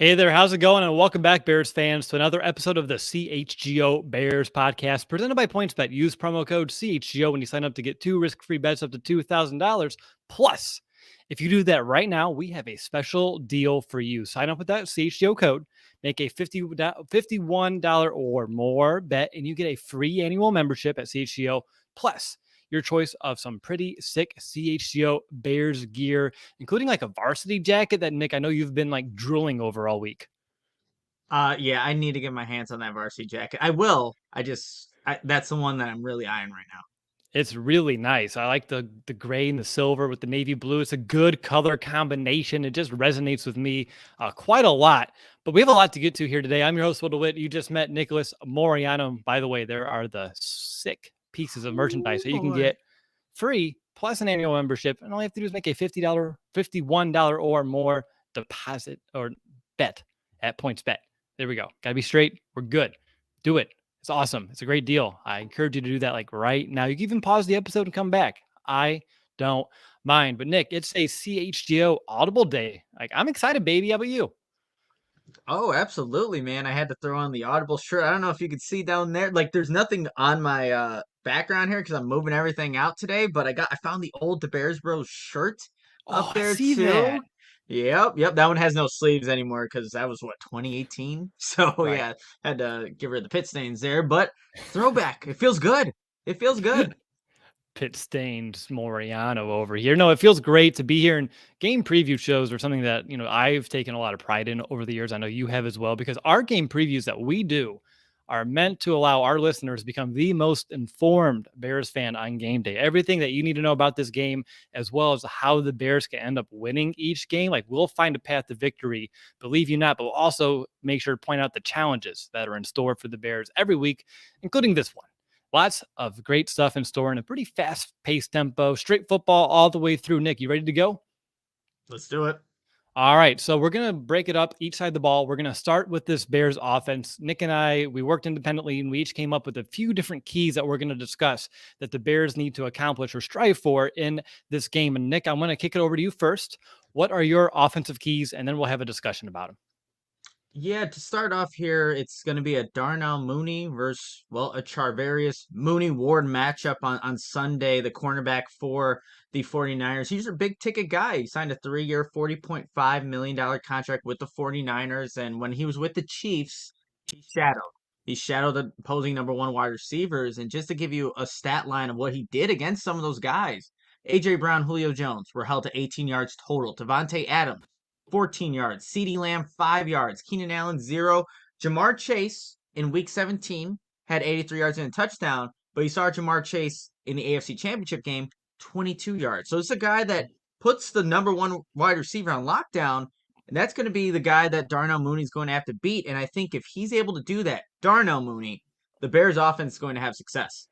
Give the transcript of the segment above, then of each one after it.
Hey there, how's it going? And welcome back, Bears fans, to another episode of the CHGO Bears Podcast, presented by PointsBet. Use promo code CHGO when you sign up to get two risk-free bets up to $2,000. Plus, if you do that right now, we have a special deal for you. Sign up with that CHGO code, make a $51 or more bet, and you get a free annual membership at CHGO. Plus, your choice of some pretty sick CHGO Bears gear, including like a varsity jacket that, Nick, I know you've been like drooling over all week. Yeah, I need to get my hands on that varsity jacket. I will. That's the one that I'm really eyeing right now. It's really nice. I like the gray and the silver with the navy blue. It's a good color combination. It just resonates with me quite a lot. But we have a lot to get to here today. I'm your host, Will DeWitt. You just met Nicholas Moreano. By the way, there are the sick pieces of merchandise that you can get free plus an annual membership. And all you have to do is make a $50, $51 or more deposit or bet at PointsBet. There we go. Got to be straight. We're good. Do it. It's awesome. It's a great deal. I encourage you to do that like right now. You can even pause the episode and come back. I don't mind. But Nick, it's a CHGO Audible Day. Like, I'm excited, baby. How about you? Oh, absolutely, man. I had to throw on the Audible shirt. I don't know if you could see down there. Like there's nothing on my background here because I'm moving everything out today, but I found the old The Bears Bros shirt Oh, up I there see too. that. Yep. That one has no sleeves anymore because that was what 2018. So Right. yeah, had to get rid of the pit stains there. But throwback, it feels good. It feels good. Pit stained Moriano over here. No, it feels great to be here, and game preview shows are something that, I've taken a lot of pride in over the years. I know you have as well, because our game previews that we do are meant to allow our listeners to become the most informed Bears fan on game day. Everything that you need to know about this game, as well as how the Bears can end up winning each game. Like, we'll find a path to victory, believe you not, but we'll also make sure to point out the challenges that are in store for the Bears every week, including this one. Lots of great stuff in store in a pretty fast-paced tempo, straight football all the way through. Nick, you ready to go? Let's do it. All right, so we're going to break it up each side of the ball. We're going to start with this Bears offense. Nick and I, we worked independently, and we each came up with a few different keys that we're going to discuss that the Bears need to accomplish or strive for in this game. And Nick, I'm going to kick it over to you first. What are your offensive keys? And then we'll have a discussion about them. Yeah, to start off here, it's going to be a Darnell Mooney versus, a Charvarius Mooney Ward matchup on Sunday, the cornerback for the 49ers. He's a big ticket guy. He signed a 3-year, $40.5 million contract with the 49ers. And when he was with the Chiefs, he shadowed. He shadowed the opposing number one wide receivers. And just to give you a stat line of what he did against some of those guys, A.J. Brown, Julio Jones were held to 18 yards total. Devontae Adams, 14 yards. CeeDee Lamb, 5 yards. Keenan Allen, 0. Jamar Chase in week 17 had 83 yards and a touchdown, but you saw Jamar Chase in the AFC Championship game, 22 yards. So it's a guy that puts the number one wide receiver on lockdown, and that's going to be the guy that Darnell Mooney is going to have to beat. And I think if he's able to do that, Darnell Mooney, the Bears offense is going to have success.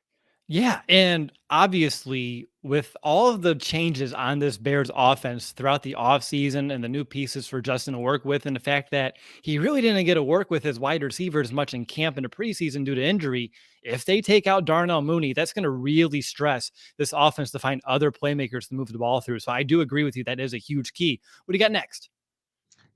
Yeah, and obviously, with all of the changes on this Bears offense throughout the offseason and the new pieces for Justin to work with, and the fact that he really didn't get to work with his wide receivers much in camp in the preseason due to injury, if they take out Darnell Mooney, that's going to really stress this offense to find other playmakers to move the ball through. So I do agree with you. That is a huge key. What do you got next?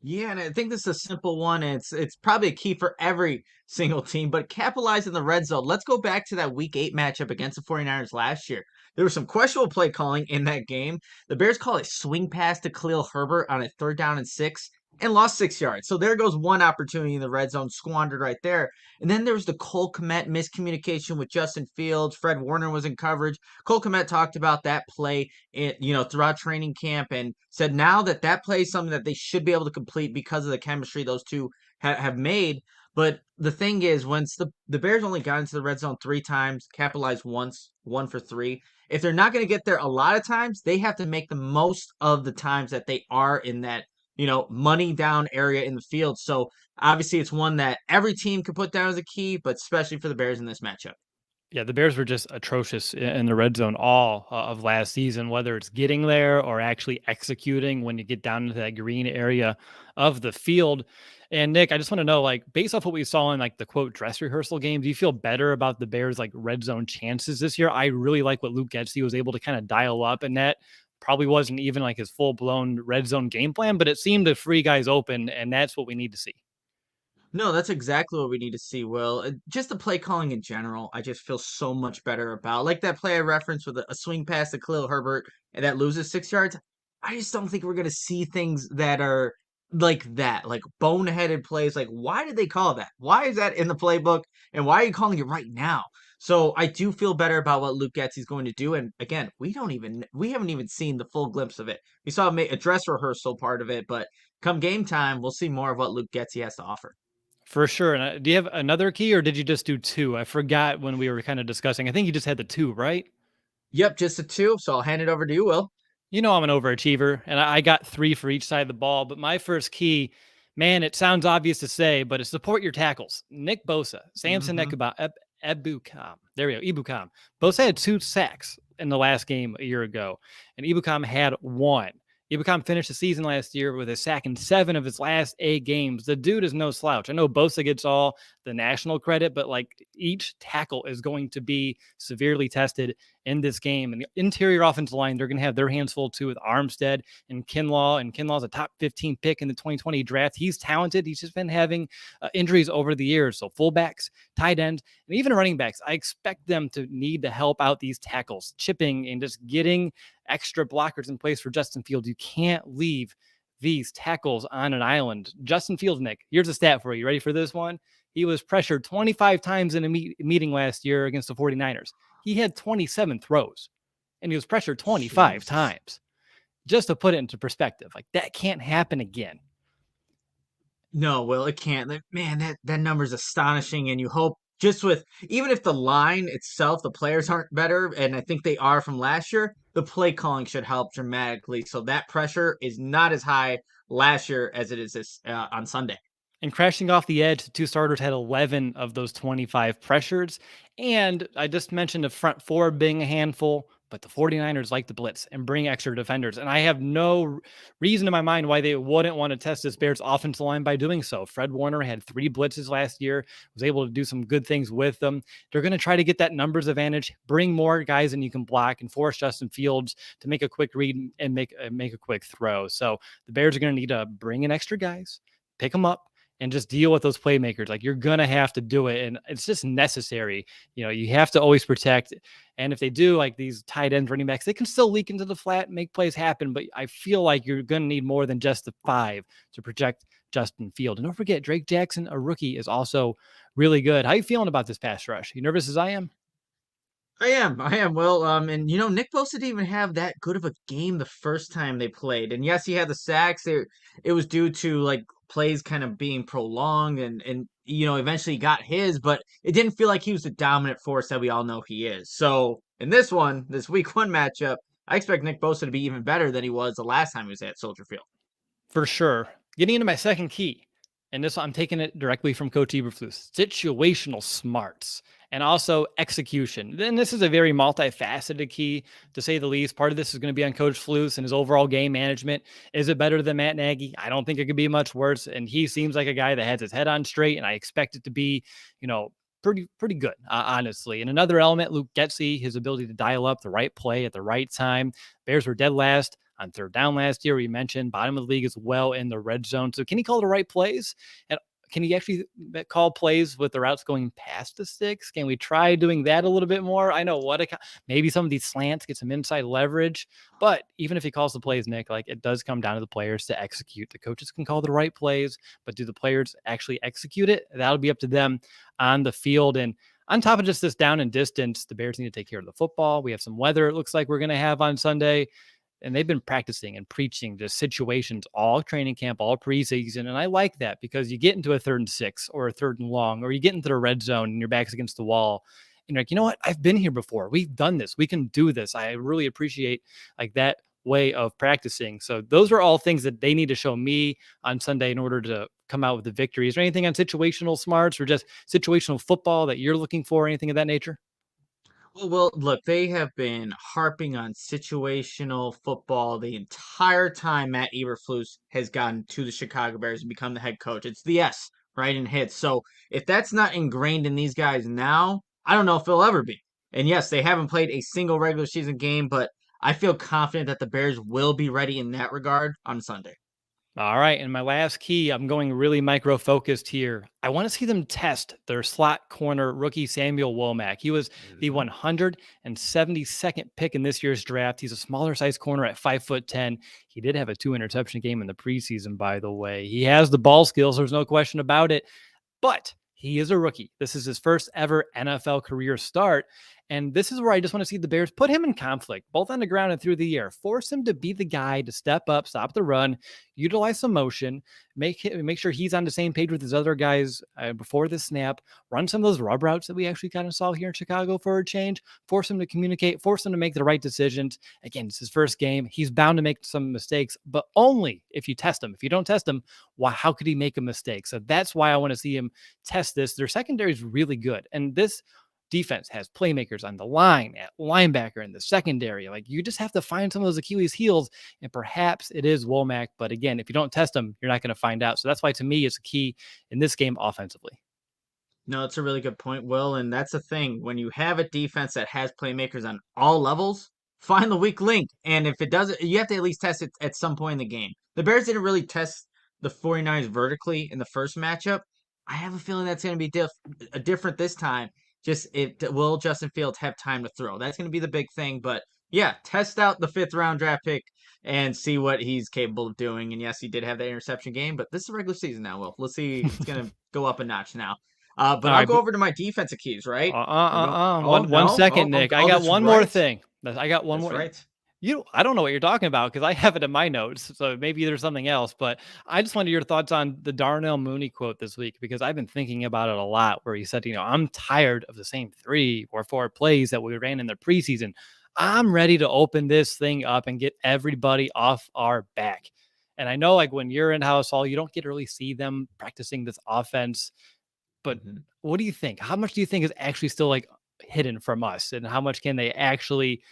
Yeah, and I think this is a simple one. And it's probably a key for every single team, but capitalize in the red zone. Let's go back to that week 8 matchup against the 49ers last year. There was some questionable play calling in that game. The Bears call a swing pass to Khalil Herbert on a 3rd down and 6 and lost 6 yards. So there goes one opportunity in the red zone squandered right there. And then there was the Cole Kmet miscommunication with Justin Fields. Fred Warner was in coverage. Cole Kmet talked about that play throughout training camp and said now that play is something that they should be able to complete because of the chemistry those two have made. But the thing is, once the Bears only got into the red zone 3 times, capitalized once, 1 for 3. If they're not going to get there a lot of times, they have to make the most of the times that they are in that, money down area in the field. So obviously it's one that every team could put down as a key, but especially for the Bears in this matchup. Yeah, the Bears were just atrocious in the red zone all of last season, whether it's getting there or actually executing when you get down into that green area of the field. And Nick, I just want to know, like, based off what we saw in like the quote dress rehearsal game, do you feel better about the Bears like red zone chances this year? I really like what Luke Getsy was able to kind of dial up in that probably wasn't even like his full blown red zone game plan, but it seemed to free guys open, and that's what we need to see. No, that's exactly what we need to see, Will. Just the play calling in general, I just feel so much better about. Like that play I referenced with a swing pass to Khalil Herbert and that loses 6 yards. I just don't think we're going to see things that are like that, like boneheaded plays. Like, why did they call that? Why is that in the playbook? And why are you calling it right now? So I do feel better about what Luke Getsy's going to do. And again, we haven't even seen the full glimpse of it. We saw a dress rehearsal part of it, but come game time, we'll see more of what Luke Getsy has to offer. For sure. And do you have another key or did you just do two? I forgot when we were kind of discussing. I think you just had the two, right? Yep, just a two. So I'll hand it over to you, Will. You know, I'm an overachiever and I got three for each side of the ball. But my first key, man, it sounds obvious to say, but it's support your tackles. Nick Bosa, Samson Hmm. Ebukam. There we go. Ibukam. Bosa had 2 sacks in the last game a year ago, and Ibukam had 1. Ibukam finished the season last year with a sack in 7 of his last 8 games. The dude is no slouch. I know Bosa gets all the national credit, but like each tackle is going to be severely tested in this game. And the interior offensive line, they're going to have their hands full too with Armstead and Kinlaw. And Kinlaw's a top 15 pick in the 2020 draft. He's talented. He's just been having injuries over the years. So fullbacks, tight ends, and even running backs, I expect them to need to help out these tackles, chipping and just getting extra blockers in place for Justin Fields. You can't leave these tackles on an island. Justin Fields, Nick, here's a stat for you. Ready for this one? He was pressured 25 times in a meeting last year against the 49ers. He had 27 throws, and he was pressured 25 Jesus. times. Just to put it into perspective, like that can't happen again. No, Will, it can't. Man, that number is astonishing. And you hope just with even if the line itself, the players aren't better, and I think they are from last year, the play calling should help dramatically. So that pressure is not as high last year as it is this on Sunday. And crashing off the edge, the 2 starters had 11 of those 25 pressures. And I just mentioned the front 4 being a handful, but the 49ers like to blitz and bring extra defenders. And I have no reason in my mind why they wouldn't want to test this Bears offensive line by doing so. Fred Warner had 3 blitzes last year, was able to do some good things with them. They're going to try to get that numbers advantage, bring more guys than you can block, and force Justin Fields to make a quick read and make a quick throw. So the Bears are going to need to bring in extra guys, pick them up, and just deal with those playmakers. Like you're going to have to do it. And it's just necessary. You know, you have to always protect. And if they do like these tight ends, running backs, they can still leak into the flat, make plays happen. But I feel like you're going to need more than just the 5 to protect Justin Field. And don't forget, Drake Jackson, a rookie, is also really good. How are you feeling about this pass rush? You nervous as I am? I am. Well, and Nick Bosa didn't even have that good of a game the first time they played. And yes, he had the sacks. It was due to like plays kind of being prolonged and eventually he got his, but it didn't feel like he was the dominant force that we all know he is. So in this week 1 matchup, I expect Nick Bosa to be even better than he was the last time he was at Soldier Field. For sure. Getting into my second key, and this I'm taking it directly from Coach Eberflus, situational smarts and also execution. Then this is a very multifaceted key, to say the least. Part of this is going to be on Coach Flus and his overall game management. Is it better than Matt Nagy? I don't think it could be much worse. And he seems like a guy that has his head on straight, and I expect it to be, pretty good, honestly. And another element, Luke Getsy, his ability to dial up the right play at the right time. Bears were dead last on 3rd down last year. We mentioned bottom of the league as well in the red zone. So can he call the right plays? And can he actually call plays with the routes going past the sticks? Can we try doing that a little bit more? I know maybe some of these slants get some inside leverage, but even if he calls the plays, Nick, like it does come down to the players to execute. The coaches can call the right plays, but do the players actually execute it? That'll be up to them on the field. And on top of just this down and distance, the Bears need to take care of the football. We have some weather it looks like we're going to have on Sunday. And they've been practicing and preaching just situations all training camp, all preseason. And I like that because you get into a 3rd and 6 or a 3rd and long, or you get into the red zone and your back's against the wall. And you're like, you know what? I've been here before. We've done this. We can do this. I really appreciate like that way of practicing. So those are all things that they need to show me on Sunday in order to come out with the victory. Is there anything on situational smarts or just situational football that you're looking for, anything of that nature? Well, look, they have been harping on situational football the entire time Matt Eberflus has gotten to the Chicago Bears and become the head coach. It's the S, right, in hits. So if that's not ingrained in these guys now, I don't know if it'll ever be. And yes, they haven't played a single regular season game, but I feel confident that the Bears will be ready in that regard on Sunday. All right. And my last key, I'm going really micro focused here. I want to see them test their slot corner rookie Samuel Womack. He was the Mhm. 172nd pick in this year's draft. He's a smaller size corner at 5'10". He did have a 2 interception game in the preseason, by the way. He has the ball skills. There's no question about it. But he is a rookie. This is his first ever NFL career start. And this is where I just want to see the Bears put him in conflict, both on the ground and through the air. Force him to be the guy to step up, stop the run, utilize some motion, make sure he's on the same page with his other guys before the snap, run some of those rub routes that we actually kind of saw here in Chicago for a change, force him to communicate, force him to make the right decisions. Again, it's his first game. He's bound to make some mistakes, but only if you test him. If you don't test him, how could he make a mistake? So that's why I want to see him test this. Their secondary is really good. And this defense has playmakers on the line, at linebacker, in the secondary. Like, you just have to find some of those Achilles heels, and perhaps it is Womack. But again, if you don't test them, you're not going to find out. So that's why, to me, it's a key in this game offensively. No, it's a really good point, Will. And that's the thing. When you have a defense that has playmakers on all levels, find the weak link. And if it doesn't, you have to at least test it at some point in the game. The Bears didn't really test the 49ers vertically in the first matchup. I have a feeling that's going to be different this time. Just will Justin Fields have time to throw? That's going to be the big thing. But yeah, test out the 5th round draft pick and see what he's capable of doing. And yes, he did have that interception game, but this is a regular season now, Will. Let's see. It's going to go up a notch now. But All I'll right. go over to my defensive keys, right? We're going. Oh One no! second, Nick. I got That's one more right. thing. I got one That's more. right. I don't know what you're talking about because I have it in my notes. So maybe there's something else, but I just wanted your thoughts on the Darnell Mooney quote this week, because I've been thinking about it a lot, where he said, I'm tired of the same 3 or 4 plays that we ran in the preseason. I'm ready to open this thing up and get everybody off our back. And I know, like, when you're in house hall, you don't get to really see them practicing this offense, but Mhm. what do you think? How much do you think is actually still, like, hidden from us, and how much can they actually,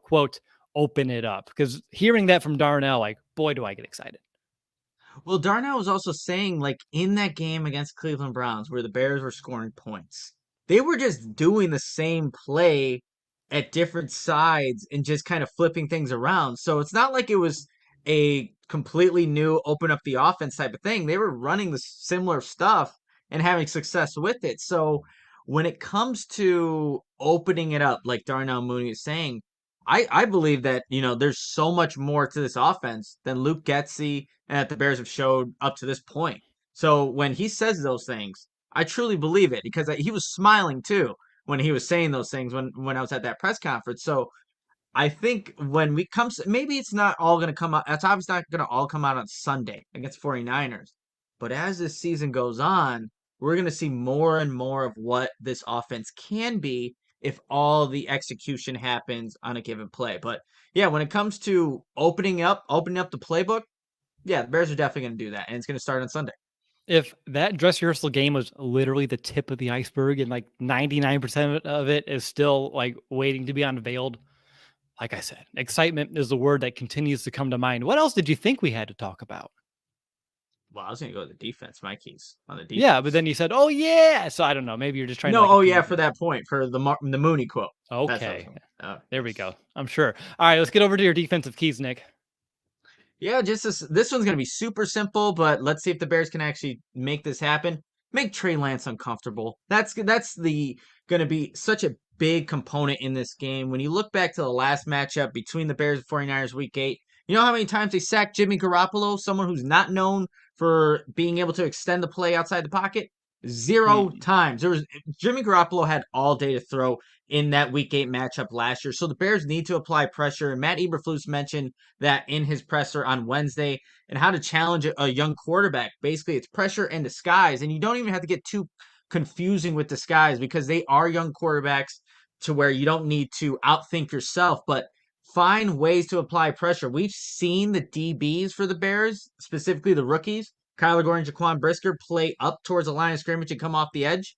quote, open it up? Because hearing that from Darnell, like, boy, do I get excited. Well, Darnell was also saying, like, in that game against Cleveland Browns where the Bears were scoring points, they were just doing the same play at different sides and just kind of flipping things around. So it's not like it was a completely new open up the offense type of thing. They were running the similar stuff and having success with it. So when it comes to opening it up, like Darnell Mooney is saying, I believe that, there's so much more to this offense than Luke Getsy and that the Bears have showed up to this point. So when he says those things, I truly believe it, because he was smiling too when he was saying those things when I was at that press conference. So I think when we come, maybe it's not all going to come out. That's obviously not going to all come out on Sunday against 49ers. But as this season goes on, we're going to see more and more of what this offense can be if all the execution happens on a given play. But yeah, when it comes to opening up the playbook, yeah, the Bears are definitely going to do that, and it's going to start on Sunday. If that dress rehearsal game was literally the tip of the iceberg, and like 99% of it is still, like, waiting to be unveiled, like I said, excitement is the word that continues to come to mind. What else did you think we had to talk about? Well, I was going to go with the defense, my keys on the Yeah, but defense. then you said, "Oh yeah," so I don't know. Maybe you're just trying to, No, like, oh yeah, appease for me. that point, for the Mooney quote. That's what I was Okay, going. there we Yes. go. I'm sure. All right, let's get over to your defensive keys, Nick. Yeah, just this one's gonna be super simple, but let's see if the Bears can actually make this happen. Make Trey Lance uncomfortable. That's the gonna be such a big component in this game. When you look back to the last matchup between the Bears and 49ers week 8, you know how many times they sacked Jimmy Garoppolo, someone who's not known for being able to extend the play outside the pocket? Zero Mm. times. Jimmy Garoppolo had all day to throw in that week 8 matchup last year. So the Bears need to apply pressure. And Matt Eberflus mentioned that in his presser on Wednesday, and how to challenge a young quarterback. Basically, it's pressure and disguise, and you don't even have to get too confusing with disguise, because they are young quarterbacks to where you don't need to outthink yourself, but find ways to apply pressure. We've seen the DBs for the Bears, specifically the rookies, Kyler Gordon, Jaquan Brisker, play up towards the line of scrimmage and come off the edge.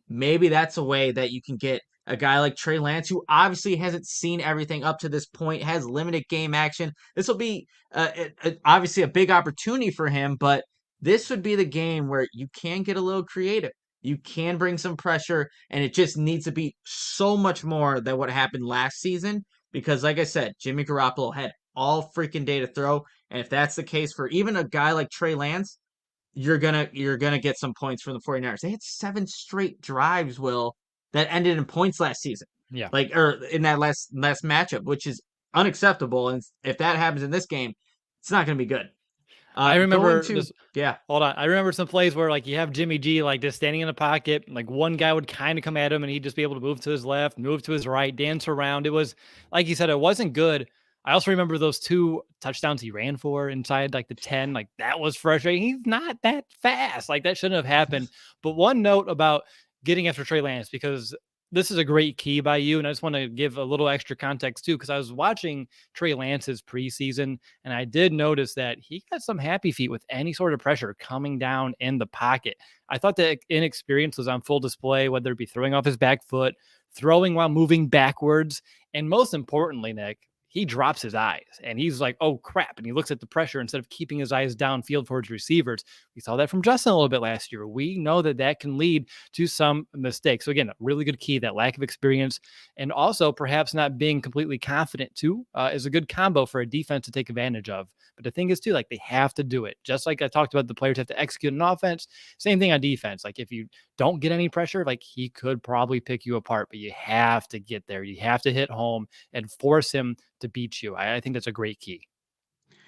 Maybe that's a way that you can get a guy like Trey Lance, who obviously hasn't seen everything up to this point, has limited game action. This will be obviously a big opportunity for him, but this would be the game where you can get a little creative. You can bring some pressure, and it just needs to be so much more than what happened last season. because, like I said, Jimmy Garoppolo had all freaking day to throw. And if that's the case for even a guy like Trey Lance, you're gonna get some points from the 49ers. They had 7 straight drives, Will, that ended in points last season. Yeah. Or in that last matchup, which is unacceptable. And if that happens in this game, it's not gonna be good. I Going remember to this. yeah. Hold on. I remember some plays where like you have Jimmy G like just standing in the pocket, like one guy would kind of come at him and he'd just be able to move to his left, move to his right, dance around. It was like you said, it wasn't good. I also remember those 2 touchdowns he ran for inside like the 10. Like that was frustrating. He's not that fast. Like that shouldn't have happened. But one note about getting after Trey Lance, because this is a great key by you. And I just want to give a little extra context too, because I was watching Trey Lance's preseason and I did notice that he got some happy feet with any sort of pressure coming down in the pocket. I thought that inexperience was on full display, whether it be throwing off his back foot, throwing while moving backwards, and most importantly, Nick, he drops his eyes and he's like, oh crap. And he looks at the pressure instead of keeping his eyes downfield towards receivers. We saw that from Justin a little bit last year. We know that that can lead to some mistakes. So again, a really good key, that lack of experience, and also perhaps not being completely confident too, is a good combo for a defense to take advantage of. But the thing is too, like they have to do it. Just like I talked about, the players have to execute an offense. Same thing on defense. Like if you don't get any pressure, like he could probably pick you apart, but you have to get there. You have to hit home and force him to beat you. I think that's a great key.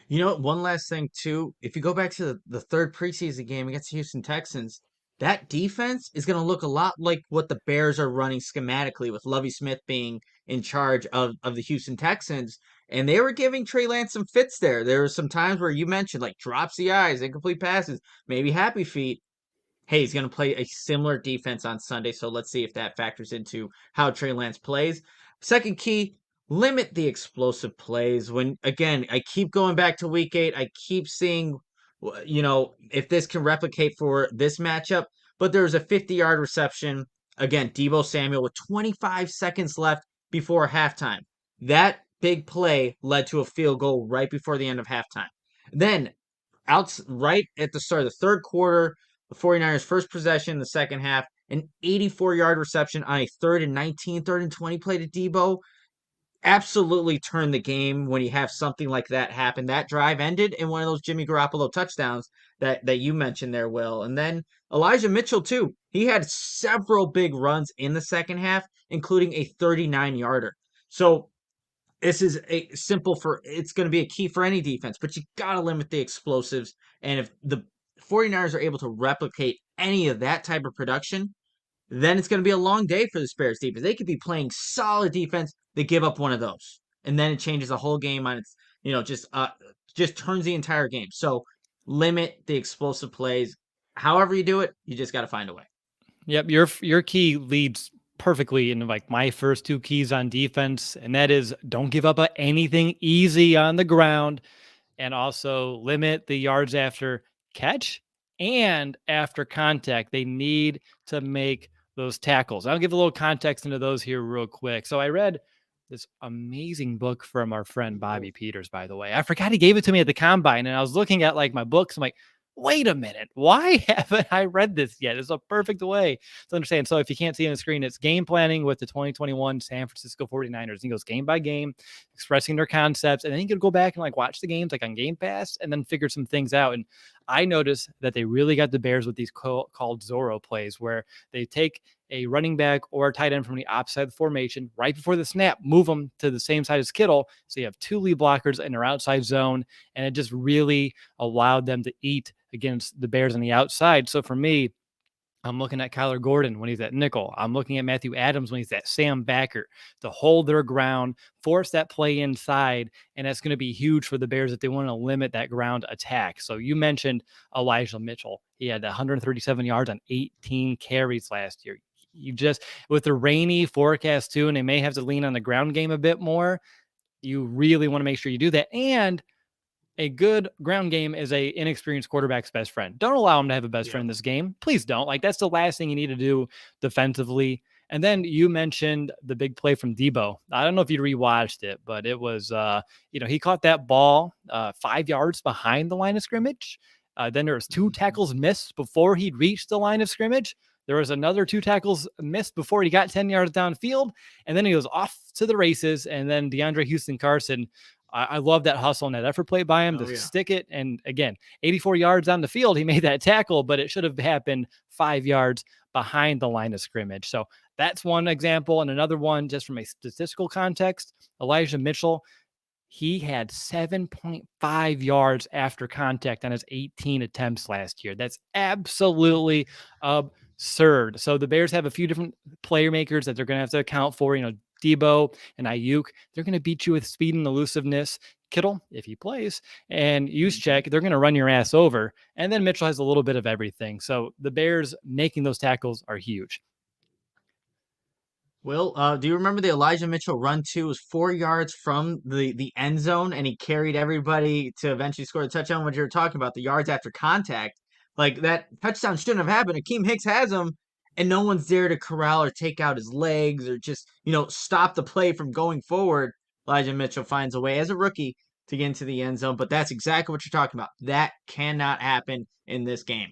You know, one last thing too. If you go back to the 3rd preseason game against the Houston Texans, that defense is going to look a lot like what the Bears are running schematically, with Lovie Smith being in charge of the Houston Texans. And they were giving Trey Lance some fits there. There were some times where you mentioned like drops the eyes, incomplete passes, maybe happy feet. Hey, he's going to play a similar defense on Sunday. So let's see if that factors into how Trey Lance plays. Second key, limit the explosive plays. When, again, I keep going back to week 8, I keep seeing, if this can replicate for this matchup. But there's a 50-yard reception. Again, Deebo Samuel with 25 seconds left before halftime. That big play led to a field goal right before the end of halftime. Then, right at the start of the 3rd quarter, the 49ers' first possession in the second half, an 84-yard reception on a 3rd and 19, 3rd and 20 play to Deebo. Absolutely turned the game when you have something like that happen. That drive ended in one of those Jimmy Garoppolo touchdowns that you mentioned there, Will. And then Elijah Mitchell, too. He had several big runs in the second half, including a 39-yarder. So this is it's going to be a key for any defense, but you got to limit the explosives. And if the 49ers are able to replicate any of that type of production, then it's going to be a long day for the Bears defense. They could be playing solid defense. They give up one of those, and then it changes the whole game on its, just turns the entire game. So limit the explosive plays. However you do it, you just got to find a way. Yep, your key leads perfectly into like my first 2 keys on defense, and that is don't give up anything easy on the ground, and also limit the yards after catch and after contact. They need to make those tackles. I'll give a little context into those here real quick. So I read this amazing book from our friend Bobby Peters, by the way. I forgot he gave it to me at the combine, and I was looking at like my books. I'm like, wait a minute, why haven't I read this yet? It's a perfect way to understand. So if you can't see on the screen, it's game planning with the 2021 San Francisco 49ers. He goes game by game, expressing their concepts, and then you can go back and like watch the games like on Game Pass and then figure some things out. And I noticed that they really got the Bears with these called Zorro plays, where they take a running back or a tight end from the opposite of the formation right before the snap, move them to the same side as Kittle. So you have 2 lead blockers in their outside zone, and it just really allowed them to eat against the Bears on the outside. So for me, I'm looking at Kyler Gordon when he's at nickel. I'm looking at Matthew Adams when he's at Sam backer to hold their ground, force that play inside, and that's going to be huge for the Bears if they want to limit that ground attack. So you mentioned Elijah Mitchell. He had 137 yards on 18 carries last year. You just, with the rainy forecast too, and they may have to lean on the ground game a bit more, you really want to make sure you do that. And a good ground game is a inexperienced quarterback's best friend. Don't allow him to have a best friend in this game. Please don't. Like, that's the last thing you need to do defensively. And then you mentioned the big play from Deebo. I don't know if you rewatched it, but it was, he caught that ball 5 yards behind the line of scrimmage. Then there was 2 tackles missed before he'd reached the line of scrimmage. There was another 2 tackles missed before he got 10 yards downfield, and then he was off to the races. And then DeAndre Houston Carson, I love that hustle and that effort play by him to stick it. And again, 84 yards down the field, he made that tackle, but it should have happened 5 yards behind the line of scrimmage. So that's one example. And another one, just from a statistical context, Elijah Mitchell, he had 7.5 yards after contact on his 18 attempts last year. That's absolutely absurd. So the Bears have a few different player makers that they're going to have to account for. Debo and Ayuk, they're going to beat you with speed and elusiveness. Kittle, if he plays, and Juszczyk, they're going to run your ass over. And then Mitchell has a little bit of everything. So the Bears making those tackles are huge. Will, do you remember the Elijah Mitchell run too? It was 4 yards from the end zone, and he carried everybody to eventually score the touchdown. What you were talking about, the yards after contact, like that touchdown shouldn't have happened. Akeem Hicks has him, and no one's there to corral or take out his legs or just stop the play from going forward. Elijah Mitchell finds a way as a rookie to get into the end zone, but that's exactly what you're talking about. That cannot happen in this game.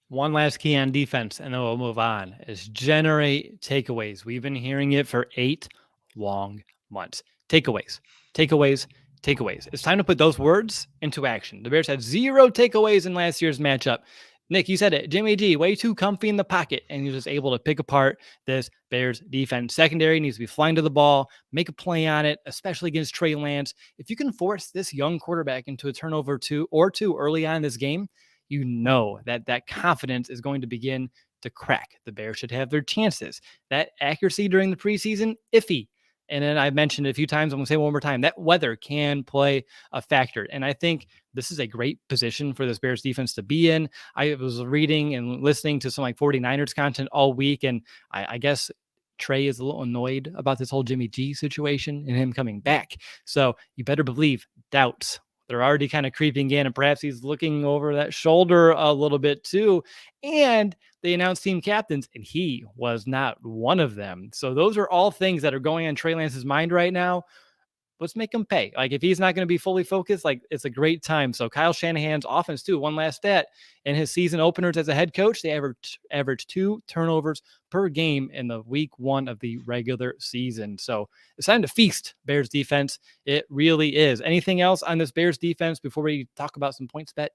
One last key on defense, and then we'll move on, is generate takeaways. We've been hearing it for 8 long months. Takeaways, takeaways, takeaways. It's time to put those words into action. The Bears had 0 takeaways in last year's matchup. Nick, you said it. Jimmy G, way too comfy in the pocket, and he was just able to pick apart this Bears defense. Secondary needs to be flying to the ball, make a play on it, especially against Trey Lance. If you can force this young quarterback into a turnover two early on in this game, you know that confidence is going to begin to crack. The Bears should have their chances. That accuracy during the preseason, iffy. And then I mentioned it a few times. I'm going to say it one more time. That weather can play a factor. And I think this is a great position for this Bears defense to be in. I was reading and listening to some 49ers content all week. And I guess Trey is a little annoyed about this whole Jimmy G situation and him coming back. So you better believe doubts, they're already kind of creeping in, and perhaps he's looking over that shoulder a little bit too. And they announced team captains, and he was not one of them. So those are all things that are going on Trey Lance's mind right now. Let's make him pay. If he's not going to be fully focused, it's a great time. So Kyle Shanahan's offense too, one last stat, in his season openers as a head coach, they averaged 2 turnovers per game in the week 1 of the regular season. So it's time to feast, Bears defense. It really is. Anything else on this Bears defense before we talk about some points bet?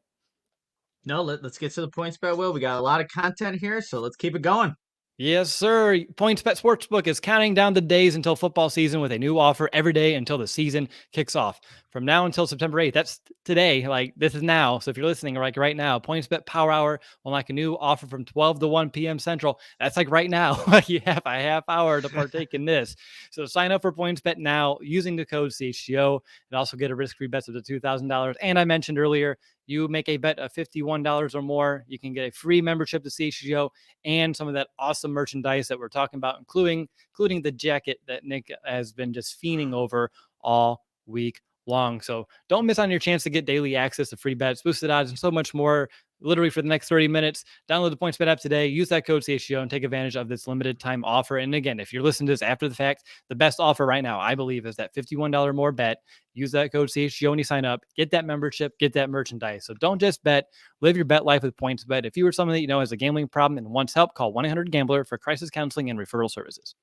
No, let's get to the points bet, Will. We got a lot of content here, so let's keep it going. Yes, sir. PointsBet Sportsbook is counting down the days until football season with a new offer every day until the season kicks off. From now until September 8th, that's today. This is now. So if you're listening right now, PointsBet Power Hour will unlock a new offer from 12 to 1 p.m. Central. That's right now. You have a half hour to partake in this. So sign up for PointsBet now using the code CHGO and also get a risk-free bet up to $2,000. And I mentioned earlier, you make a bet of $51 or more, you can get a free membership to CHGO and some of that awesome merchandise that we're talking about, including the jacket that Nick has been just fiending over all week long. So don't miss on your chance to get daily access to free bets, boosted odds, and so much more literally for the next 30 minutes. Download the PointsBet app today, use that code CHGO, and take advantage of this limited time offer. And again, if you're listening to this after the fact, the best offer right now, I believe, is that $51 more bet. Use that code CHGO when you sign up, get that membership, get that merchandise. So don't just bet, live your bet life with PointsBet. If you or someone that you know has a gambling problem and wants help, call 1-800-GAMBLER for crisis counseling and referral services.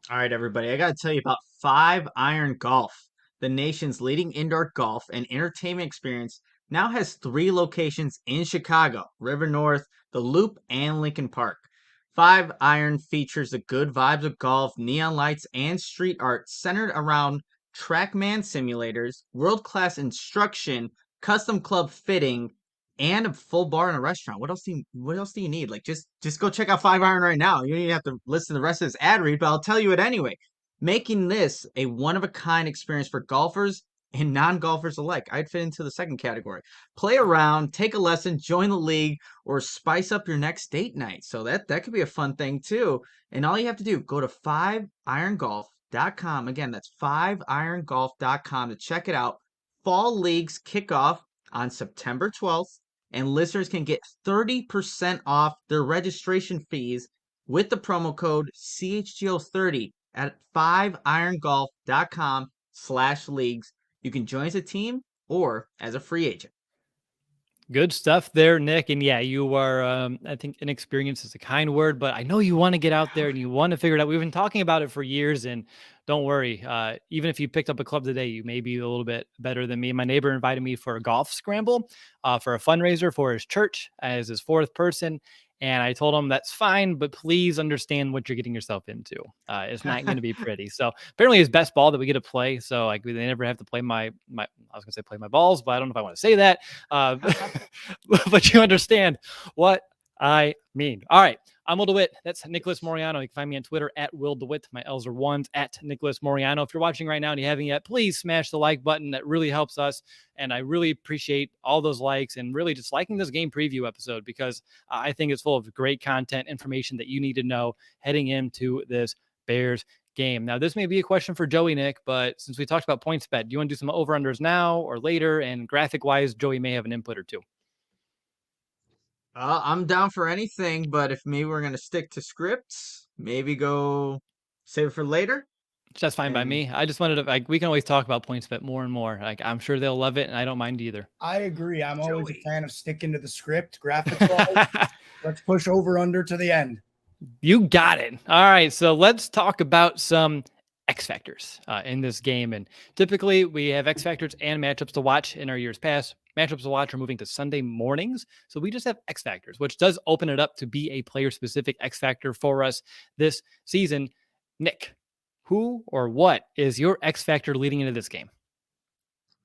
All right, everybody, I got to tell you about 5-Iron Golf. The nation's leading indoor golf and entertainment experience now has 3 locations in Chicago, River North, The Loop, and Lincoln Park. 5-Iron features the good vibes of golf, neon lights, and street art centered around TrackMan simulators, world-class instruction, custom club fitting, and a full bar and a restaurant. What else do you need? Just go check out 5-Iron right now. You don't even have to listen to the rest of this ad read, but I'll tell you it anyway. Making this a one-of-a-kind experience for golfers and non-golfers alike. I'd fit into the second category. Play around, take a lesson, join the league, or spice up your next date night. So that could be a fun thing too. And all you have to do, go to 5irongolf.com. Again, that's 5irongolf.com to check it out. Fall leagues kick off on September 12th, and listeners can get 30% off their registration fees with the promo code CHGO30 at 5irongolf.com/leagues. You can join as a team or as a free agent. Good stuff there, Nick. And yeah, you are, I think inexperienced is a kind word, but I know you want to get out there and you want to figure it out. We've been talking about it for years, and don't worry. Even if you picked up a club today, you may be a little bit better than me. My neighbor invited me for a golf scramble for a fundraiser for his church as his fourth person. And I told him that's fine, but please understand what you're getting yourself into. It's not going to be pretty. So apparently his best ball that we get to play. So like they never have to play I was gonna say play my balls, but I don't know if I want to say that. But you understand what I mean. All right. I'm Will DeWitt. That's Nicholas Moreano. You can find me on Twitter at Will DeWitt. My L's are ones at Nicholas Moreano. If you're watching right now and you haven't yet, please smash the like button. That really helps us. And I really appreciate all those likes and really just liking this game preview episode because I think it's full of great content, information that you need to know heading into this Bears game. Now, this may be a question for Joey, Nick, but since we talked about points bet, do you want to do some over-unders now or later? And graphic-wise, Joey may have an input or two. I'm down for anything, but if maybe we're gonna stick to scripts, maybe go save it for later. That's fine by me. I just wanted to we can always talk about points bet more and more. Like I'm sure they'll love it, and I don't mind either. I agree. I'm always a fan of sticking to the script. Graphics. Let's push over under to the end. You got it. All right, so let's talk about some X factors in this game. And typically we have X factors and matchups to watch in our years past. Matchups to watch are moving to Sunday mornings. So we just have X factors, which does open it up to be a player specific X factor for us this season. Nick, who or what is your X factor leading into this game?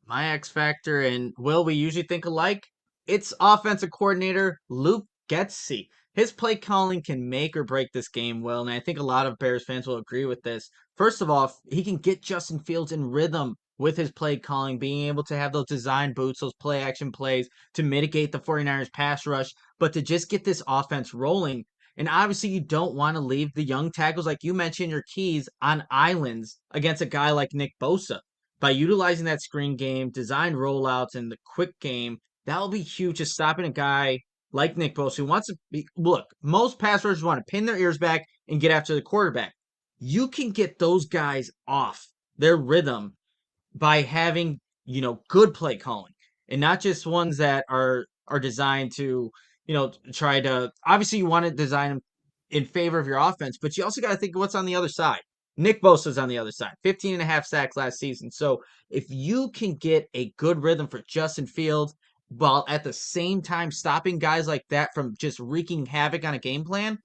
My X factor, and Will, we usually think alike. It's offensive coordinator Luke Getsy. His play calling can make or break this game, Will, and I think a lot of Bears fans will agree with this. First of all, he can get Justin Fields in rhythm with his play calling, being able to have those design boots, those play action plays to mitigate the 49ers pass rush, but to just get this offense rolling. And obviously, you don't want to leave the young tackles, like you mentioned, your keys on islands against a guy like Nick Bosa. By utilizing that screen game, design rollouts, and the quick game, that will be huge, just stopping a guy like Nick Bosa who wants to be. Look, most pass rushers want to pin their ears back and get after the quarterback. You can get those guys off their rhythm by having, good play calling and not just ones that are designed to, try to. Obviously, you want to design them in favor of your offense, but you also got to think of what's on the other side. Nick Bosa's on the other side, 15 and a half sacks last season. So if you can get a good rhythm for Justin Fields while at the same time stopping guys like that from just wreaking havoc on a game plan,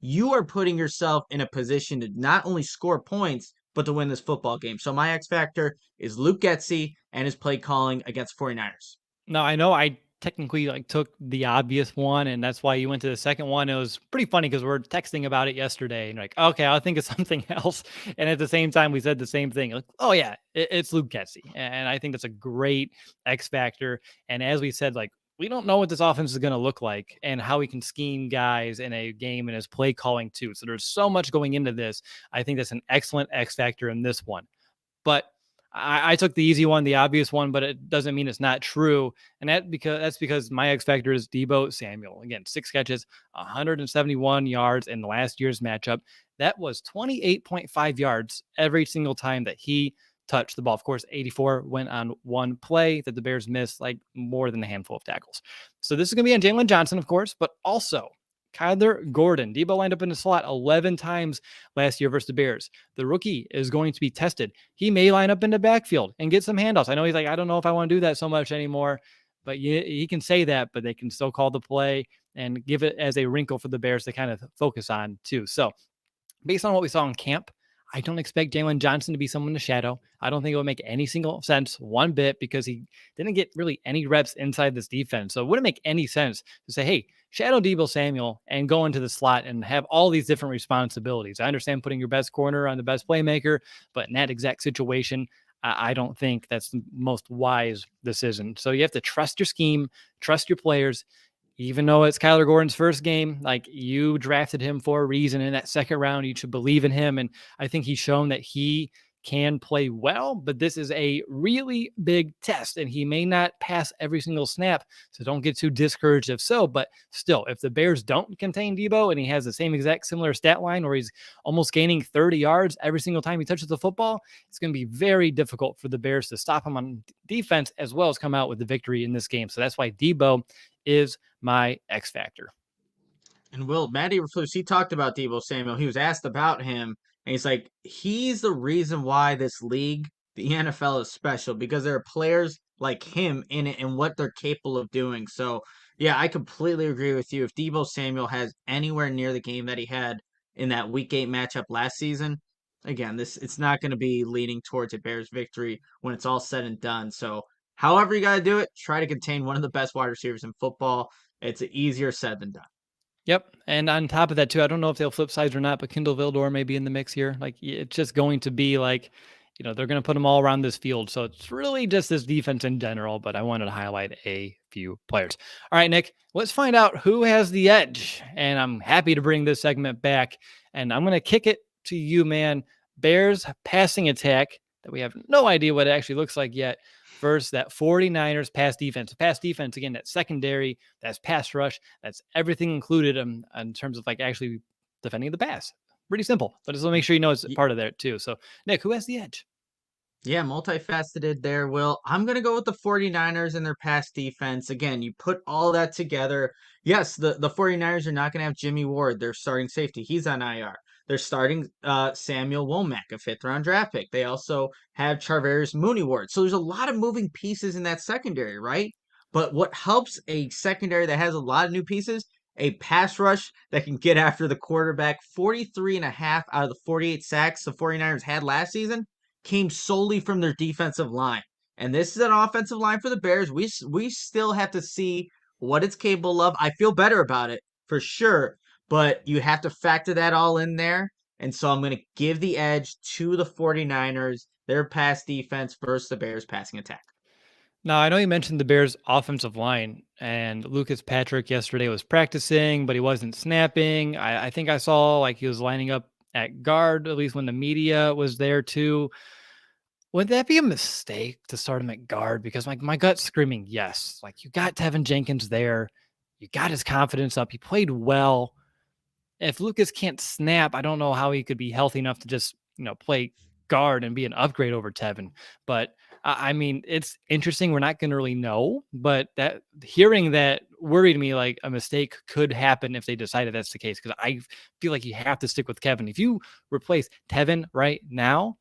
you are putting yourself in a position to not only score points, but to win this football game. So my X factor is Luke Getsy and his play calling against 49ers. No, I know I technically took the obvious one, and that's why you went to the second one. It was pretty funny because we're texting about it yesterday, and okay, I'll think of something else. And at the same time, we said the same thing. Like, oh yeah, it's Luke Getsy, and I think that's a great X factor. And as we said, we don't know what this offense is going to look like and how he can scheme guys in a game and his play calling too. So there's so much going into this. I think that's an excellent X factor in this one. But I took the easy one, the obvious one, but it doesn't mean it's not true. And that's because my X factor is Deebo Samuel. Again, 6 catches, 171 yards in last year's matchup. That was 28.5 yards every single time that he touched the ball. Of course, 84 went on one play that the Bears missed more than a handful of tackles. So this is going to be on Jalen Johnson, of course, but also Kyler Gordon. Deebo lined up in the slot 11 times last year versus the Bears. The rookie is going to be tested. He may line up in the backfield and get some handoffs. I know he's I don't know if I want to do that so much anymore, but he can say that, but they can still call the play and give it as a wrinkle for the Bears to kind of focus on too. So based on what we saw in camp, I don't expect Jalen Johnson to be someone to shadow. I don't think it would make any single sense one bit because he didn't get really any reps inside this defense. So it wouldn't make any sense to say, hey, shadow Deebo Samuel and go into the slot and have all these different responsibilities. I understand putting your best corner on the best playmaker, but in that exact situation, I don't think that's the most wise decision. So you have to trust your scheme, trust your players. Even though it's Kyler Gordon's first game, you drafted him for a reason in that second round. You should believe in him. And I think he's shown that he can play well, but this is a really big test and he may not pass every single snap. So don't get too discouraged if so, but still, if the Bears don't contain Debo and he has the same exact similar stat line where he's almost gaining 30 yards every single time he touches the football, it's going to be very difficult for the Bears to stop him on defense as well as come out with the victory in this game. So that's why Debo is my X factor. And Matt Eberflus, he talked about Deebo Samuel. He was asked about him, and he's like, he's the reason why this league, the NFL, is special because there are players like him in it and what they're capable of doing. So, yeah, I completely agree with you. If Deebo Samuel has anywhere near the game that he had in that Week 8 matchup last season, again, it's not going to be leaning towards a Bears victory when it's all said and done. So, however you got to do it, try to contain one of the best wide receivers in football. It's easier said than done. Yep. And on top of that, too, I don't know if they'll flip sides or not, but Kindle Vildor may be in the mix here. Like, it's just going to be like, they're going to put them all around this field. So it's really just this defense in general, but I wanted to highlight a few players. All right, Nick, let's find out who has the edge. And I'm happy to bring this segment back. And I'm going to kick it to you, man. Bears passing attack that we have no idea what it actually looks like yet versus that 49ers pass defense. Pass defense, again, that's secondary, that's pass rush, that's everything included in terms of like actually defending the pass. Pretty simple, but just want to make sure you know it's part of that too. So, Nick, who has the edge? Yeah, multifaceted there, Will. I'm going to go with the 49ers and their pass defense. Again, you put all that together. Yes, the 49ers are not going to have Jimmy Ward, their starting safety. He's on IR. They're starting Samuel Womack, a fifth-round draft pick. They also have Charvarius Mooney Ward. So there's a lot of moving pieces in that secondary, right? But what helps a secondary that has a lot of new pieces, a pass rush that can get after the quarterback. 43 and a half out of the 48 sacks the 49ers had last season came solely from their defensive line. And this is an offensive line for the Bears. We still have to see what it's capable of. I feel better about it for sure, but you have to factor that all in there. And so I'm going to give the edge to the 49ers, their pass defense versus the Bears passing attack. Now, I know you mentioned the Bears offensive line, and Lucas Patrick yesterday was practicing, but he wasn't snapping. I think I saw like he was lining up at guard, at least when the media was there too. Would that be a mistake to start him at guard? Because my gut's screaming yes. Like, you got Tevin Jenkins there. You got his confidence up. He played well. If Lucas can't snap, I don't know how he could be healthy enough to just, play guard and be an upgrade over Tevin. But I mean, it's interesting. We're not going to really know, but that hearing that worried me. Like, a mistake could happen if they decided that's the case. Because I feel like you have to stick with Kevin. If you replace Tevin right now,